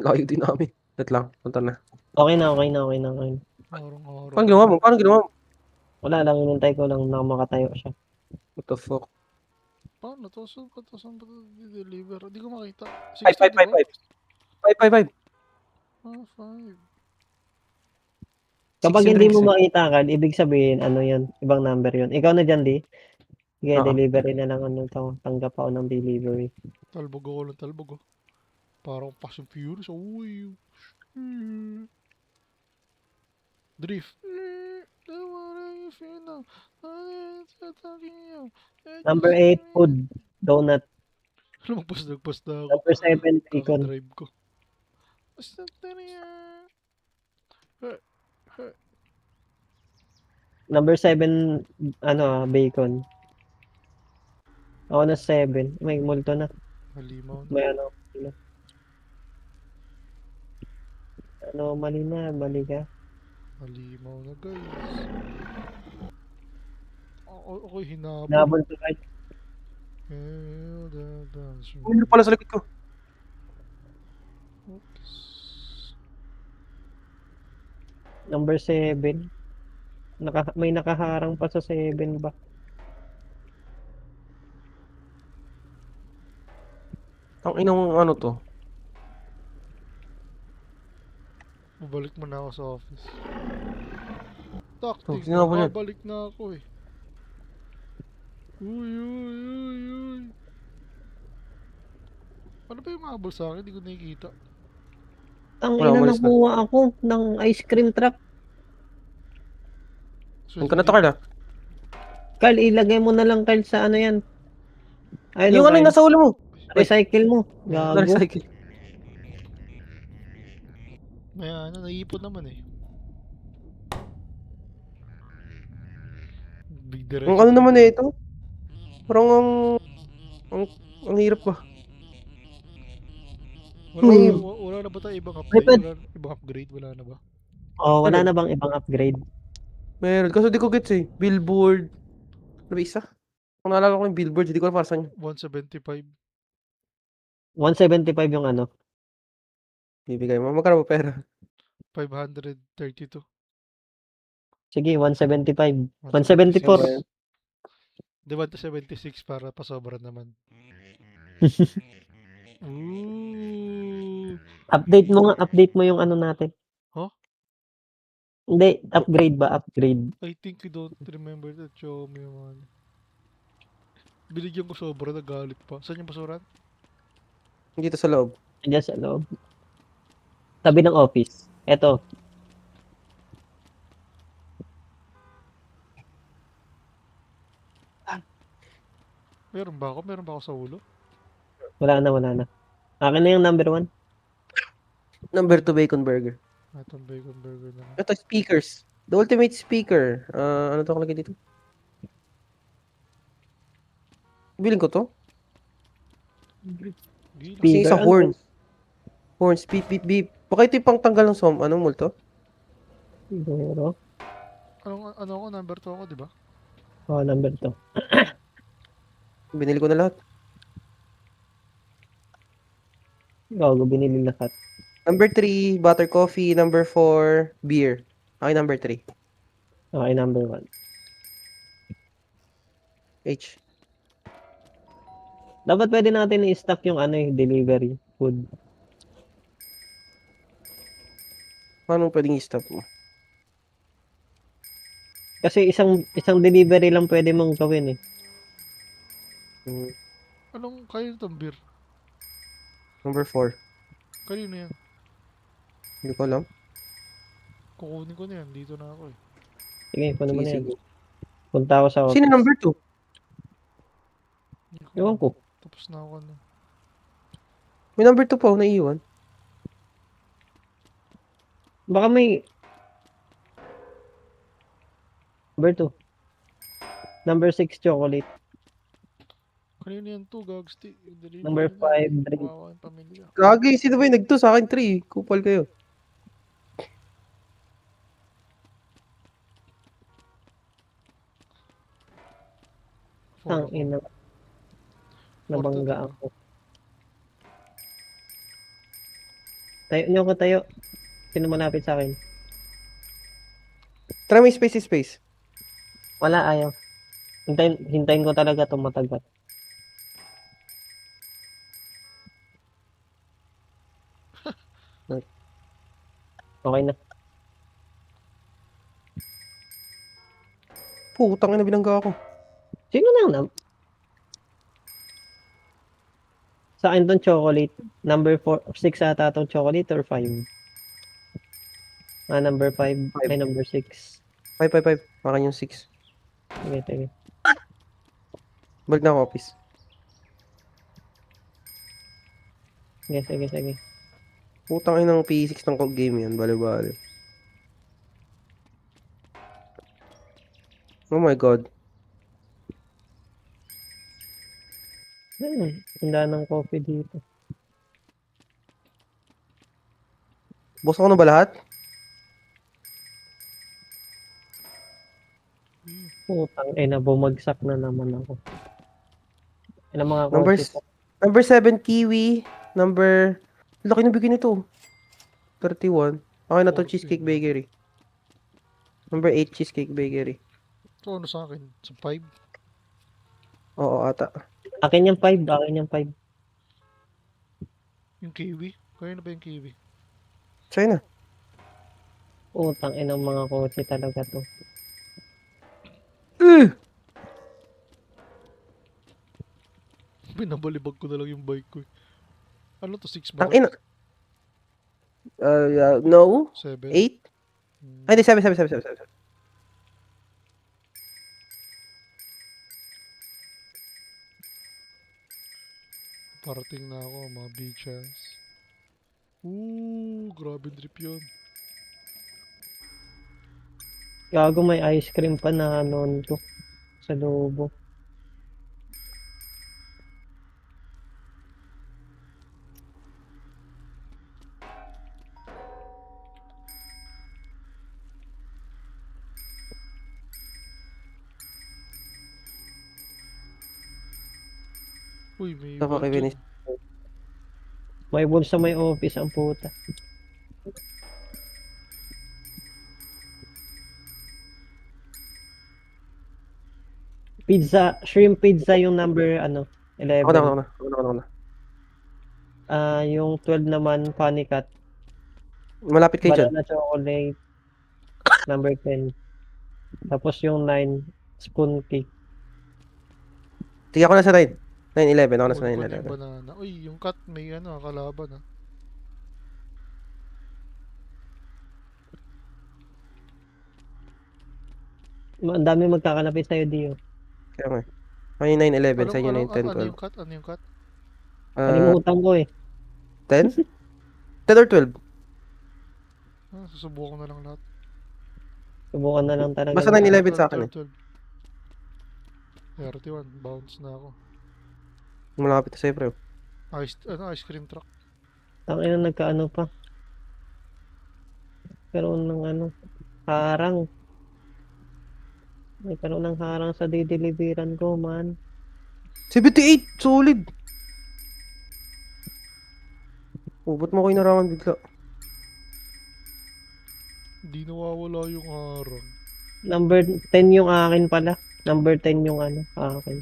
Layo din namin. Wait lang, punta na. Okay na, okay na, okay na, okay na. Araw-araw. Paano ginawa mo? Paano ginawa mo? Wala lang, inintay ko lang na makatayo siya. What the fuck? Paano to? Saan ba to? Saan ba to deliver? Hindi ko makita. 5, 5, 60, 5, 5. 5, 5, 5. Ah, 5. Kapag 16 hindi mo drinks, makita ka, ibig sabihin, ano yan, ibang number yun. Ikaw na dyan, di? Sige, Oo. delivery na lang ano to. Tanggap ako ng delivery. Talbog ako ng talbog oh. Parang Fast and Furious. Uy. Drift. Number 8, food. Donut. Lagpas na ako. Number 7, bacon. Kakadrive ko. Basta na yan. Number 7, bacon. Ako na 7. May multo na. Halimaw na. May mali na, mali ka. Halimaw na guys. Ako'y hinabol. Nabol to guys. Uy, ano pala sa likod ko? Oops. Number 7. May nakaharang pa sa 7 ba? Ang inang ano to? Babalik mo na ako sa office. Oh, Tactic, sino ba yan? babalik na ako eh. Uy. Ano ba yung mahabol sa akin? Hindi ko nakikita. Ang Wala, ina, umalis na. nakuha ako ng ice cream truck. Ang ka na to, Carl, ah. Carl, ilagay mo na lang, Carl, sa ano yan. Ayun, Yung ano yung Carl, nasa ulo mo? recycle mo. Gago. Na-recycle. May naiipon naman eh. Big direction. Ang ano naman eh ito? Parang ang hirap ba? Wala na ba tayo ibang upgrade? Ibang upgrade? Wala na ba? Oh, wala na bang ibang upgrade? Meron. Kaso di ko gets eh. Billboard. Ano ba isa? Kung naalala ko yung billboard, hindi ko na para saan yun. 175. 175 yung ano. Bibigay mo. Magkano ba pera? 532. Sige, 175. 174. 176. Di ba 76 para pasobra naman? Ooh. Update mo yung ano natin. Huh? Hindi, upgrade ba? Upgrade. I think you don't remember that. Show me yung binigyan ko sobra, nagalit pa. Saan yung basuran? Dito sa loob. Diyan sa loob. Tabi ng office. Eto. Meron ba ako? Meron ba ako sa ulo? Wala na. Akin na yung number 1. Number 2 bacon burger. Itong bacon burger na. Ito, speakers. The ultimate speaker. Ano to kalagay dito? Biling ko to? Gila. Kasi Speaker, isa ano? horn. Horns, beep, beep, beep. Baka ito yung pang tanggal ng multo? Siguro. Ano ako? Number 2 ako, di ba? Oh, number 2. Binili ko na lahat. Gago, binili lahat. Number 3, butter coffee. Number 4, beer. Okay, number 3. Okay, number 1. H. Dapat pwede natin i-stock yung delivery food. Paano pwedeng i-stop mo? Kasi isang delivery lang pwede mong gawin eh. Hmm. Anong kayo itong beer? Number 4. Kanino yan? Hindi ko alam. Kukunin ko na yan. Dito na ako eh. Sige, kunin mo Sige, na yan. sige. Punta ako sa office. Sino number 2? Hindi Ewan ko. Tapos na ako na. May number 2 pa ako naiiwan. Baka may... Number 2. Number 6, chocolate. Kanino yan to, Gags? Number 5, drink. Kawawa yung pamilya. Gagi, sino ba yung nagto sa akin? 3. Kupal kayo. Ang ina. Nabangga ako. Tayo niyo ko tayo. Sino malapit sa akin? Try mo space. Wala, ayaw. Hintayin ko talaga itong matagal. Okay na. Putang ina, binangga ako. Sino na? Sa akin tong chocolate. Number 6 ata tong chocolate or 5? Number 5. Ay, number 6. 5. Akin yung 6. Sige, sige. Balik na ako office. Sige, sige, sige. Putang inang P6 ng game yan. Bali-bali. Oh my god. Tindahan ng coffee dito. Boss ko na ba lahat? Putang ina, bumagsak na naman ako. Ilang mga Number, kotse to? number 7, Kiwi. Number... Laki na bigyan nito. 31. Okay na to, 14. Cheesecake Bakery. Number 8, Cheesecake Bakery. Ito ano sa akin? Sa 5? Oo, ata. Akin yung 5, akin yung 5. Yung kiwi? Kaya na ba yung kiwi? China. Putang ina, mga kotse talaga to. Binabalibag ko na lang yung bike ko eh. Ano to? 6 ba? Ang ina. No. 7? 8? Ay, hindi. 7. Parating na ako, mga bitches. Ooh, grabe drip yun. Gago, may ice cream pa na noon ko. Sa lobo. Uy, may Ito ko kay budget. Venice. May bulsa, may office ang puta. Pizza, shrimp pizza yung number 11. Ako na. Yung 12 naman, panicat. Malapit kayo dyan. Banana chocolate, number 10. Tapos yung 9, spoon cake. Sige, ako na sa 9. 9-11. Ako na sa Kunin ko na 9-11. yung banana. Uy, yung cat may kalaban ah. Ang dami magkakalapit sa'yo, Dio. Kaya nga. Ako yung 9-11. Sa inyo na yung 10, ano 12. yung cat? Ano yung cat? Kalimutan ko eh. 10? 10 or 12? Susubukan ko na lang lahat. Subukan na lang talaga. Basta 9-11 sa akin eh. 12. 31, bounce na ako. Malapit na sa'yo, bro. Ice cream truck. Tangina, nagkaano pa. Karoon ng harang. Nagkaroon ng harang sa dideliveran ko, man. 78! Solid! Oh, ba't mo ko inarangan bigla? Hindi nawawala yung harang. Number 10 yung akin pala. Number 10 yung akin.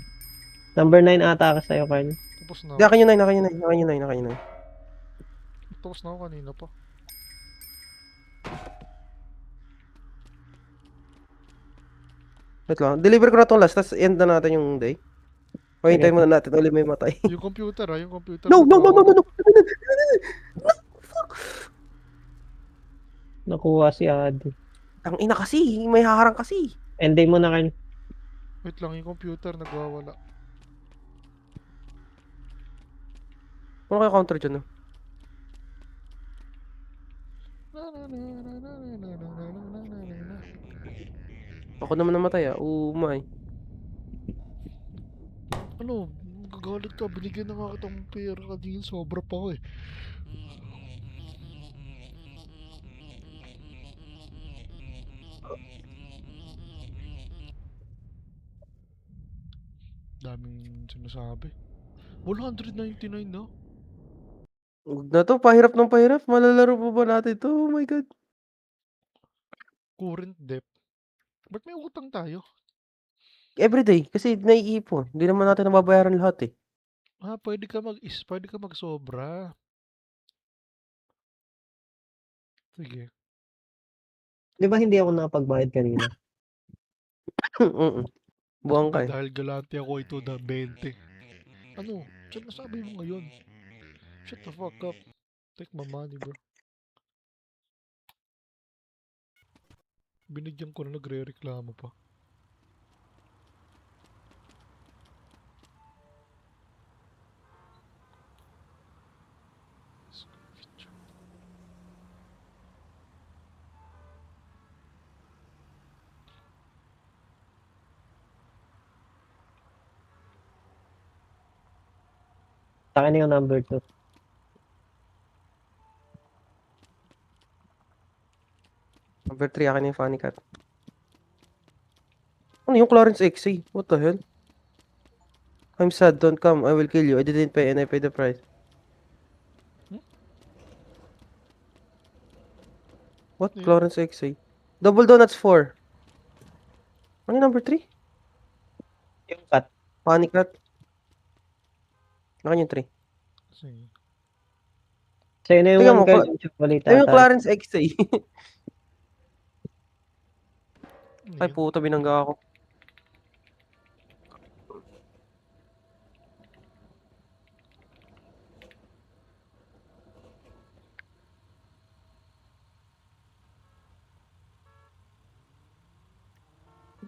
Number 9 ata ka sa'yo, Carl. Tapos na Hindi, ako. akin yung 9. Akin yung 9. Tapos na ako kanina pa. Wait lang. Deliver ko na itong last, tapos end na natin yung day. O hintayin muna natin, ulit may matay. Yung computer yung computer. No! Nakuha si Adi. Ang ina kasi, may haharang kasi. Enday mo na, Carl. Wait lang, yung computer nagwawala. Ano kaya counter dyan, no? Ako naman namatay, ah. Umay. Ano, gagalit ka, binigyan na nga kitang pera kanina, sobra pa ako eh. Daming sinasabi. 199 na? Huwag na to, pahirap ng pahirap. Malalaro pa ba natin to? Oh my god. Current debt. Ba't may utang tayo? Everyday, kasi naiipon. Hindi naman natin nababayaran lahat eh. Pwede ka magsobra. Sige. Di ba hindi ako nakapagbayad kanina? Buwang ka eh. Dahil galante ako ito na 20. Ano? Saan nasabi mo ngayon? Shut the fuck up. Take my money, bro. Binigyan ko na nagre-reklamo pa. Sa akin yung number 2. Number 3, akin yung funny cat. Ano yung Clarence XA? What the hell? I'm sad, don't come. I will kill you. I didn't pay and I paid the price. What? Yeah. Clarence XA? Double donuts 4. Ano yung number 3? Yung cut. Funny cat. Akin yung 3. Sige. Sa'yo na yung Tingnan mo, one card yung chocolate Ayun yung ata. Clarence XA. Ano Ay yan? puta, binangga ako.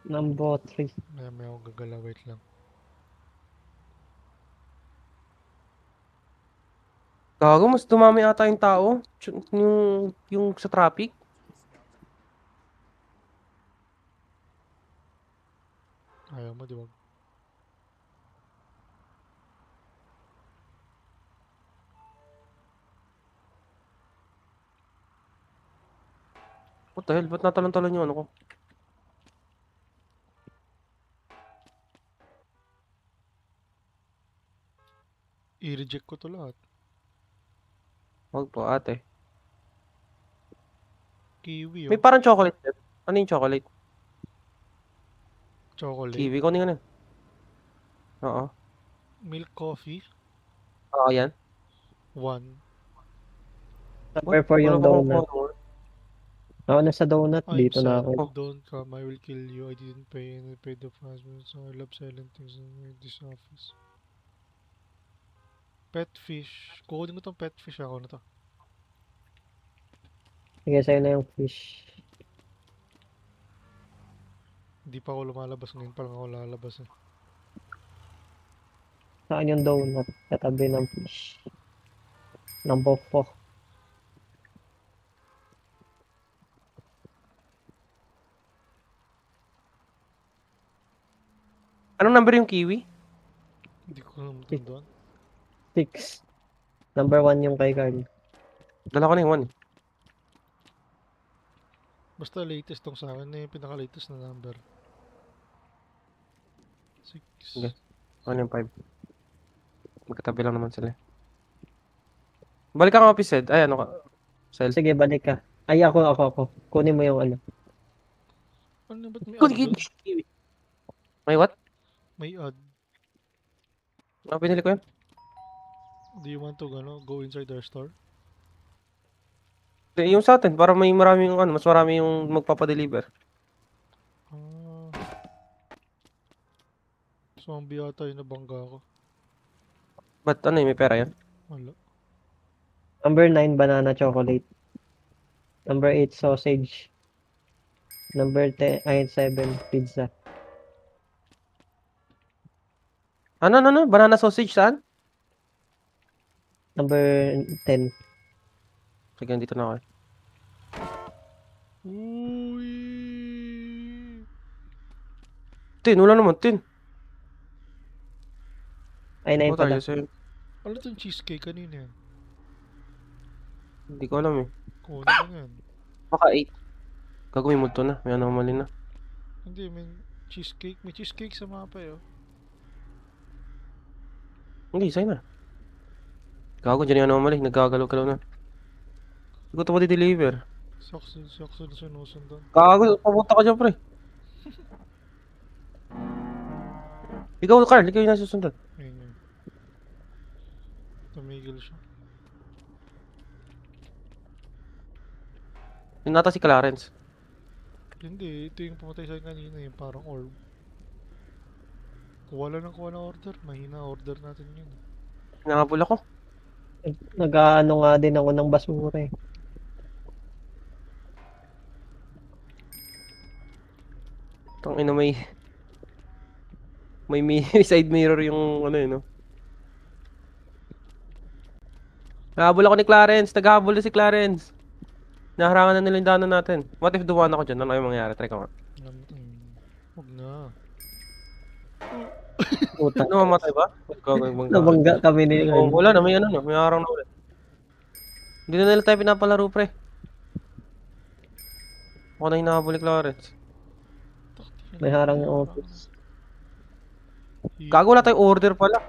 Number 3. May ako gagala, wait lang. Gago, mas dumami ata yung tao. Yung sa traffic. Ayaw mo, di ba? What the hell? Ba't natalon-talon yung ano ko? I-reject ko to lahat. Wag po ate. Kiwi, May oh. parang chocolate. Ano yung chocolate? Chocolate. Kiwi. Kunin ka na. Oo. Milk coffee. Oo, yan. 1. Number 4 yung Wala pa akong donut. kuha. Ako na sa donut. I'm Dito na sad. ako. Oh. Don't come. I will kill you. I didn't pay and I paid the price. So I love selling things in this office. Pet fish. Kukunin ko tong pet fish ako na to. Sige, sa'yo na yung fish. Hindi pa ako lumalabas ngayon. Pa lang ako lalabas eh. Saan yung donut? Katabi ng fish. Number 4. Anong number yung kiwi? Hindi ko alam doon. 6. Number 1 yung kay Carl. Dala ko na yung 1. Basta latest tong sa akin na yung pinaka-latest na number. 6. Okay. Ano yung 5? Magkatabi lang naman sila. Balik ka office head. Ay, ano ka? Sel. Sige, balik ka. Ay, ako. Kunin mo yung ano. Ano ba't may ad Kunin doon? kiwi. May what? May ad. Ano pinili ko yun? Do you want to go inside our store? Yung sa atin, para may maraming ano, mas marami yung magpapadeliver. Ah. Zombie ata yung nabangga ko. Ba't ano may pera yan? Wala. Number 9, banana chocolate. Number 8, sausage. Number 10, ay 7, pizza. Ano? Banana sausage saan? Number 10. Sige, dito na ako. Uy! Tin, wala naman, tin. Ay, 9 What are pala. you saying? Ano itong cheesecake kanina yan? Hindi ko alam eh. Kunin ko na yan. Baka 8. Gagawin mo to na. May anomaly na. Hindi, may cheesecake. May cheesecake sa mapa eh. Oh. Hindi, sa'yo na. Gago, dyan yung anomaly. Nagkagalaw-galaw na. Hindi ko ito mati-deliver. Sakso na sinusundan. Gago, papunta ka dyan, pre. Ikaw, Carl, ikaw yung nasusundan. Ayun yun. Tumigil siya. Yun nata si Clarence. Hindi, ito yung pumatay sa kanina. Yung parang orb. Kuha lang ng kuha na order. Mahina order natin yun. Nangabol ako. Nag-ano nga din ako ng basura eh. Tangina may side mirror yung ano yun, no? Nahabol ako ni Clarence. Naghahabol na si Clarence. Naharangan na nila yung daanan natin. What if dumaan ako dyan? Ano yung mangyayari? Try ko nga. Huwag na. Puta. Namamatay ba? Gagawin Nabangga kami ni Oh, Earl. wala na. May ano na. May harang na ulit. Hindi na nila tayo pinapalaro, pre. Ako na hinahabol ni Clarence. May harang yung office. Gago, wala tayong order pala.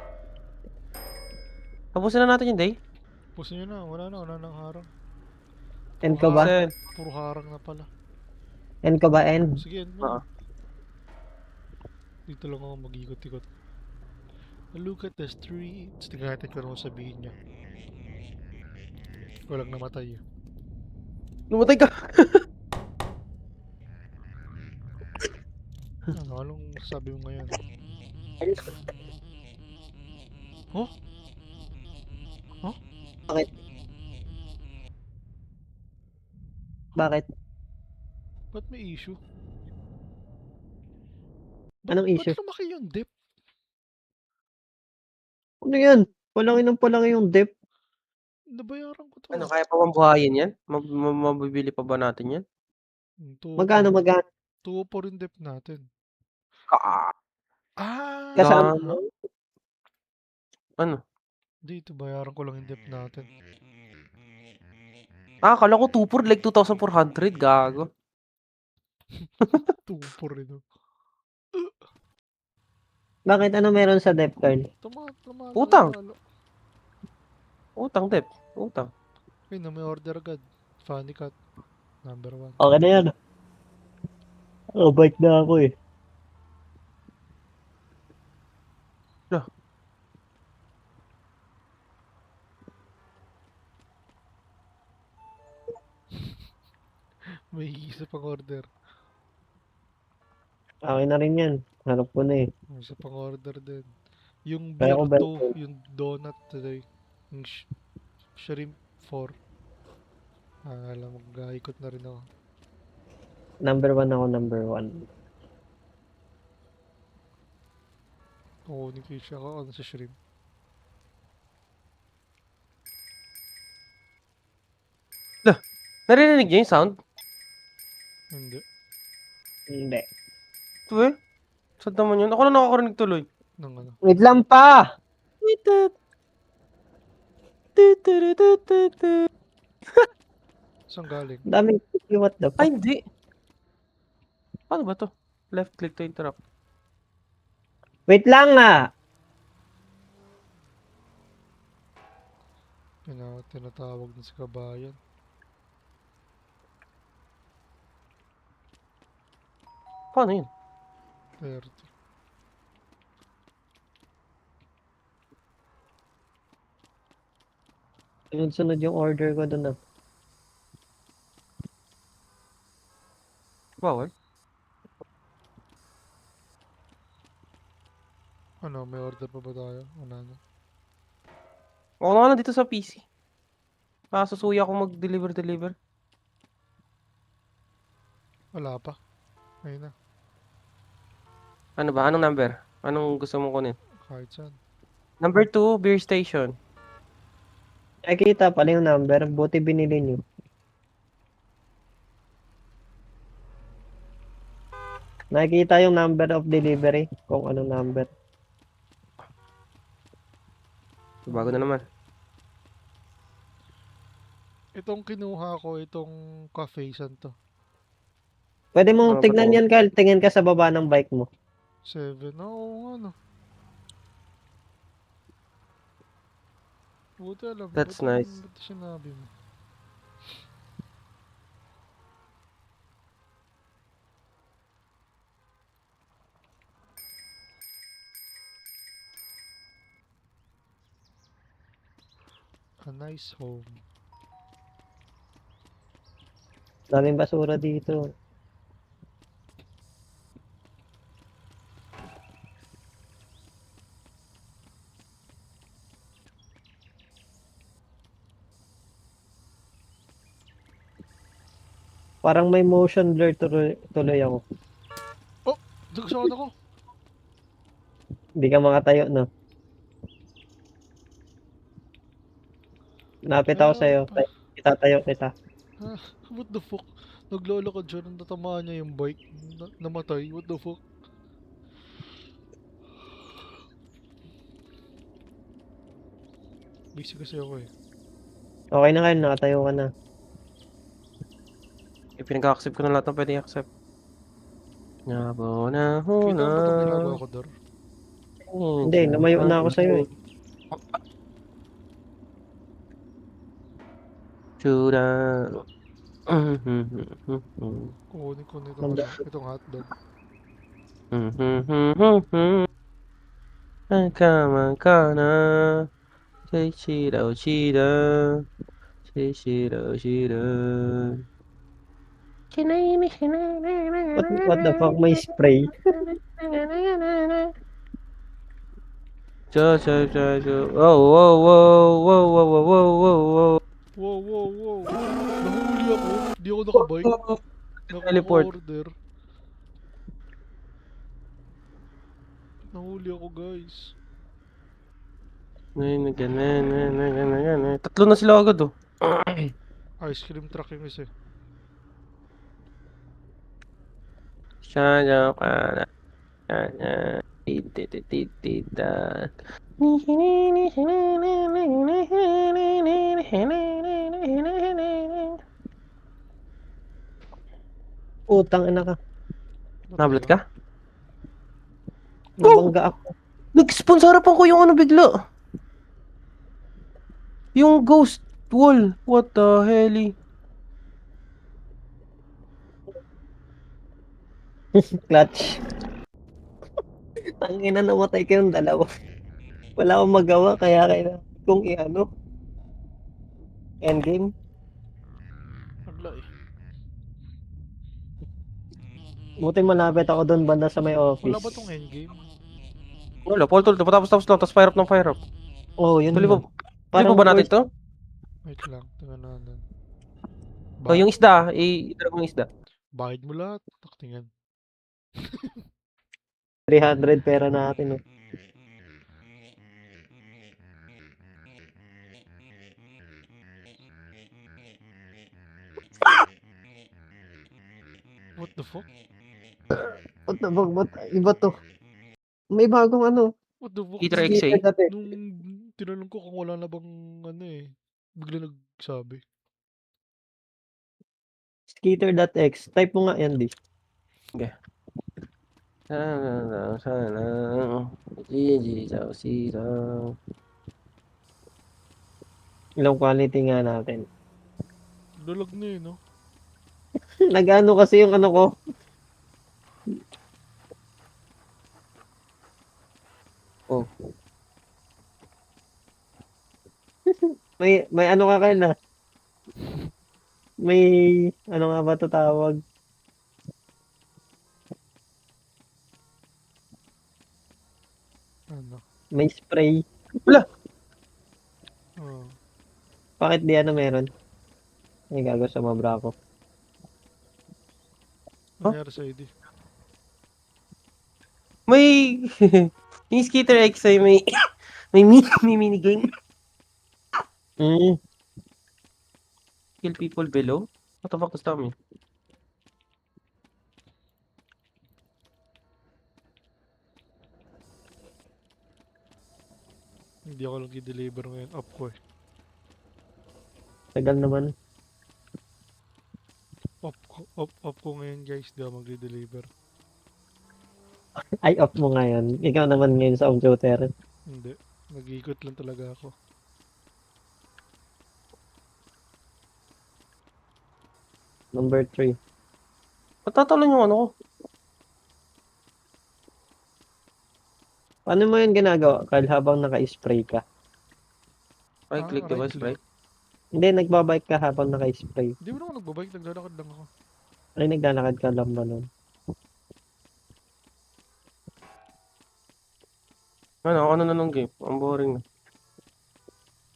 Tapusin na natin yung day. Pusin nyo na. Wala nang harang. End ko ba? Sen. Puro harang na pala. End ko ba? End? Sige, end Oo. mo. Dito lang ako mag-ikot-ikot. Look at the streets. Tingnan natin kung ano sabihin niya. Walang namatay. Lumatay ka. Anong sabi mo ngayon? Oh? Bakit? Bakit? Ba't may issue? Anong issue? Ba't lumaki yung dip? Ano yan? Palangin yung dep. Nabayaran ko to. Ano, kaya pa bang buhayin yan? Mabibili pa ba natin yan? Magkano? 2 po rin dip natin. Ah, Ah! Kasama. ano? Dito, bayaran ko lang yung dip natin. Kala ko 2 for like 2,400. Gago. 2 po rin. Oh. Bakit? Ano meron sa dep card? Utang. Utang, Dep. Utang. Ay, na may order agad. Funny cut. Number 1. Okay na yan. Oh, bike na ako eh. May isa pang order. Okay na rin yan. Harap ko na eh. May isa pang order din. Yung Kaya beer ko ba 2, yung donut today. Yung shrimp 4. Alam, mag-ikot na rin ako. Number 1 ako, number 1. Kukunin ko siya ako ano sa shrimp. Naririnig niyo yung sound? Hindi. Hindi. Ito eh. Saan naman yun? Ako na nakakarinig tuloy. Nang ano. Wait lang pa! Saan galing? Daming what the Ay, fuck? hindi. Paano ba to? Left click to interrupt. Wait lang nga! Tinatawag na sa kabayan. Paano yun? 30. Sunod-sunod yung order ko doon ah. Bawal. Ano, may order pa ba tayo? Ano? Ako na nga lang dito sa PC. Susuya ako mag-deliver. Wala pa. Ayun na. Ano ba? Anong number? Anong gusto mong kunin? Kahit saan. Number 2, beer station. Nakikita pala yung number. Buti binili nyo. Nakikita yung number of delivery. Kung anong number. Bago na naman. Itong kinuha ko, itong cafe, saan to? Pwede mo Ano ba tignan to? yan, Carl. Tingin ka sa baba ng bike mo. 7. Oo nga no. Buti alam. That's ba't- nice. Ba't sinabi mo? A nice home. Daming basura dito. Parang may motion blur tuloy ako. saan ako? Hindi ka makatayo, no? Lapit ako sa'yo. Help! Itatayo kita. Ah, what the fuck? Naglolo ko dyan, natamaan niya yung bike. Namatay, what the fuck? Busy kasi ako eh. Okay na kayo, nakatayo ka na. Pinag-accept ko na lahat ng pwede i-accept. Nabo na Kita mo ba itong huna. ginagawa ko, Dor? Hindi, lumayo na ako sa'yo eh. Chuda. Kukunin ko na Nanda- itong hotdog. Nagkamangkana. Say shiro shiro. Say shiro shiro. What the fuck, may spray? Jo, jo, jo, jo. Oh, whoa, whoa, whoa, whoa, whoa, whoa, whoa, whoa. Wow, wow, wow. Nahuli ako. Di ako nakabike. Teleport. Naka-order. Nahuli ako, guys. Tatlo na sila agad oh. Ice cream truck yung isa. Shaya para. Shaya. Titititita. Utang ina ka. Nablat ka? Nabangga ako. Nag-sponsarapan ko yung ano bigla. Yung ghost wall. What the hell? Clutch. Tangina, namatay kayong dalawa. Wala akong magawa, kaya kailangan kong i-ano. Endgame. Wala eh. Buti malapit ako doon banda sa may office. Wala ba tong endgame? Wala, Paul, tapos lang, tapos fire up. Oh, yun Tuloy na. pa ba natin first- to? Wait lang. Tingnan natin. O, yung isda, i-drag mo yung isda. Bahid mo lahat. Tingnan. 300 pera natin. Oh. What the fuck? What the fuck? Iba to. May bagong ano. What the fuck? Peter Nung- XA. dati. Nung tinanong ko kung wala na bang ano eh. Bigla nagsabi. Skater.x. Type mo nga yan, di. Sana. GG, sisa. Ilang quality nga natin. Lalag na eh, no? Nag-ano kasi yung ano ko. Oh. May ano ka na. May ano nga ba ito tawag? Ano? May spray. Oh. Bakit di ano meron? Ay, gago sa mabra ko. Nangyari sa ID. May... yung Skater X ay may... may minigame. Mm. Kill people below? What the fuck does that mean? Hindi ako lang i-deliver ngayon. Up ko eh. Tagal naman. Up ko ngayon guys. Di ako mag-deliver. Ay, off mo ngayon. Ikaw naman ngayon sa computer. Hindi. Nag-iikot lang talaga ako. Number 3. Patatalon yung ano ko. Paano mo yun ginagawa, Carl, habang naka-spray ka? Right click, right device, click. right? Hindi, nagbabike ka habang naka-spray. Hindi mo naman nagbabike. Naglalakad lang ako. Ay, naglalakad ka lang ba nun? Ano na nung game? Ang boring na.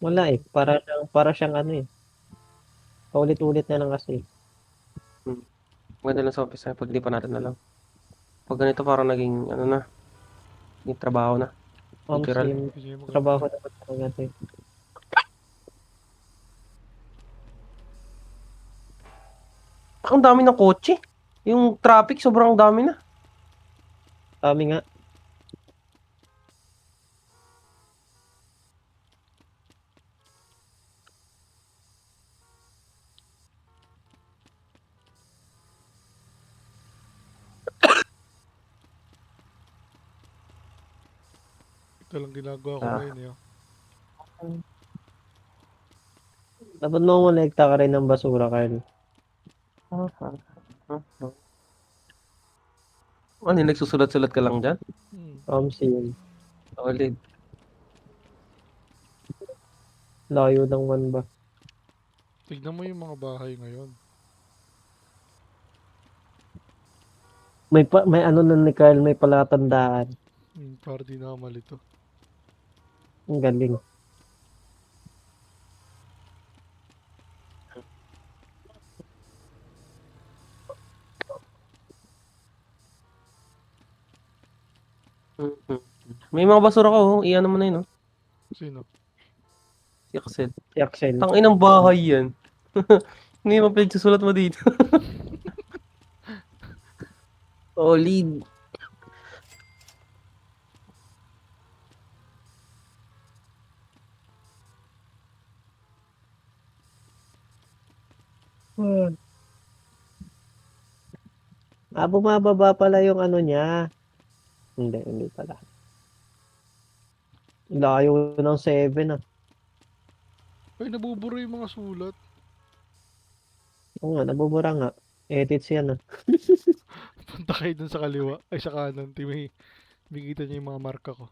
Wala eh. Para siyang ano eh. Paulit-ulit na lang kasi. Maganda lang sa office pag di pa natin alam. Pag ganito parang naging, ano na, naging trabaho na. Literal. Sim, Hindi maganda. trabaho naman talaga ito eh. Ang dami ng kotse. Yung traffic, sobrang dami na. Kami nga, Ito lang ginagawa ko Ah. ngayon eh. dapat mo molekta ka rin ng basura, Carl. Ano, nagsusulat-sulat ka lang dyan? Sim, Solid. layo ng one ba? Tignan mo yung mga bahay ngayon. May ano na ni Carl, may palatandaan. Para di na malito. Ang galing. Mhm. May mga basura ko, oh. Iyan mo na yun, oh. Sino? Si Axel. Si Axel. Tanginang bahay yan. Hindi mo pinagsusulat mo dito. Solid. Bumababa pala yung ano niya. Hindi pala. Layo ng 7 ah. Ay, nabuburo yung mga sulat. Oo nga, nabubura nga. Edits yan ah. Punta kayo dun sa kaliwa. Ay, sa kanan. Makikita niyo yung mga marka ko.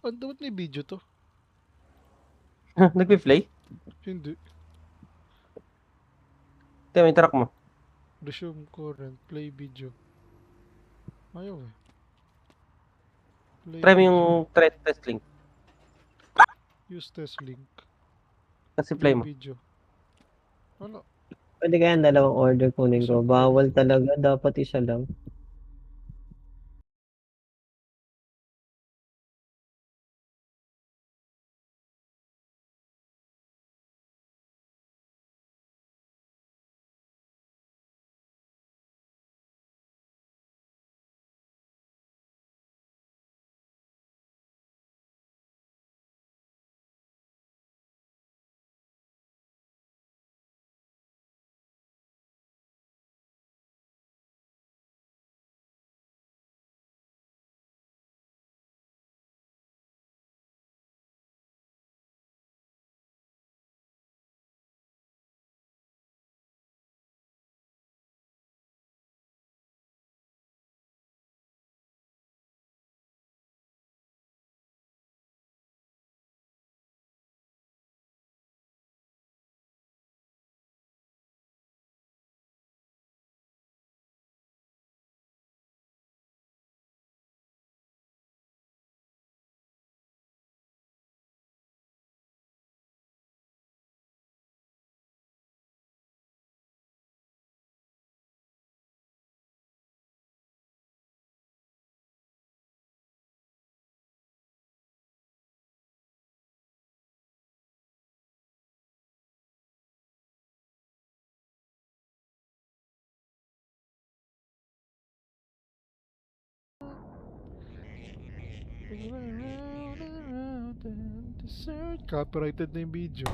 Dapat may video to. Nagpi-play? Hindi. Ito, may track mo. Resume current. Play video. Ayaw eh. Play Try mo video. yung test link. Use test link. Kasi Play play mo. video. Wala. Pwede kaya dalawang order kunin ko. Bawal talaga. Dapat isa lang. Copyrighted na yung video.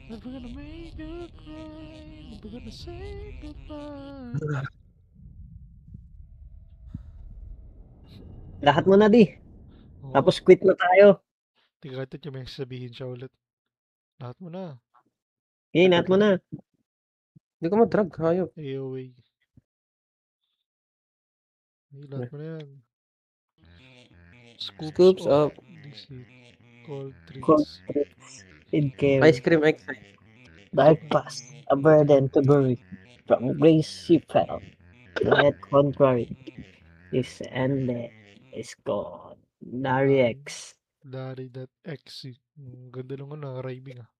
Never gonna make you cry. Never gonna say goodbye. Lahat mo na di. Oo. Tapos quit na tayo. Tingnan natin yung may sabihin siya ulit. Lahat mo na. Okay, lahat mo na. Hindi ko mag-drag. Hayop. AOA. Ay, lahat mo na yan. Scoops of up. DC. Cold Cold treats. treats. Feed care. Ice cream exercise. Dark past. A burden to bury. From grace she fell. Yet contrary. Is ended. Is gone. Dari X. Dari.exe. Ganda naman na rhyming ah.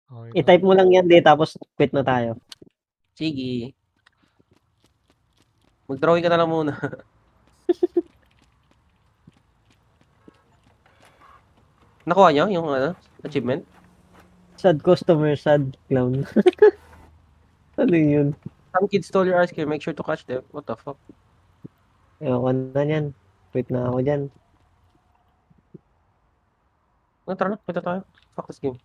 Okay na. I-type mo lang yan, di, tapos quit na tayo. Sige. Mag-drawing ka na lang muna. Nakuha niyo yung achievement? Sad customer, sad clown. Ano yun? Some kids stole your ice cream. Make sure to catch them. What the fuck? Ewan ko na yan. Quit na ako dyan. Tara na. Kita tayo. Fuck this game.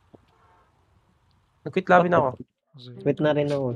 Nag-quit lobby na ako. Kasi Quit na rin ako.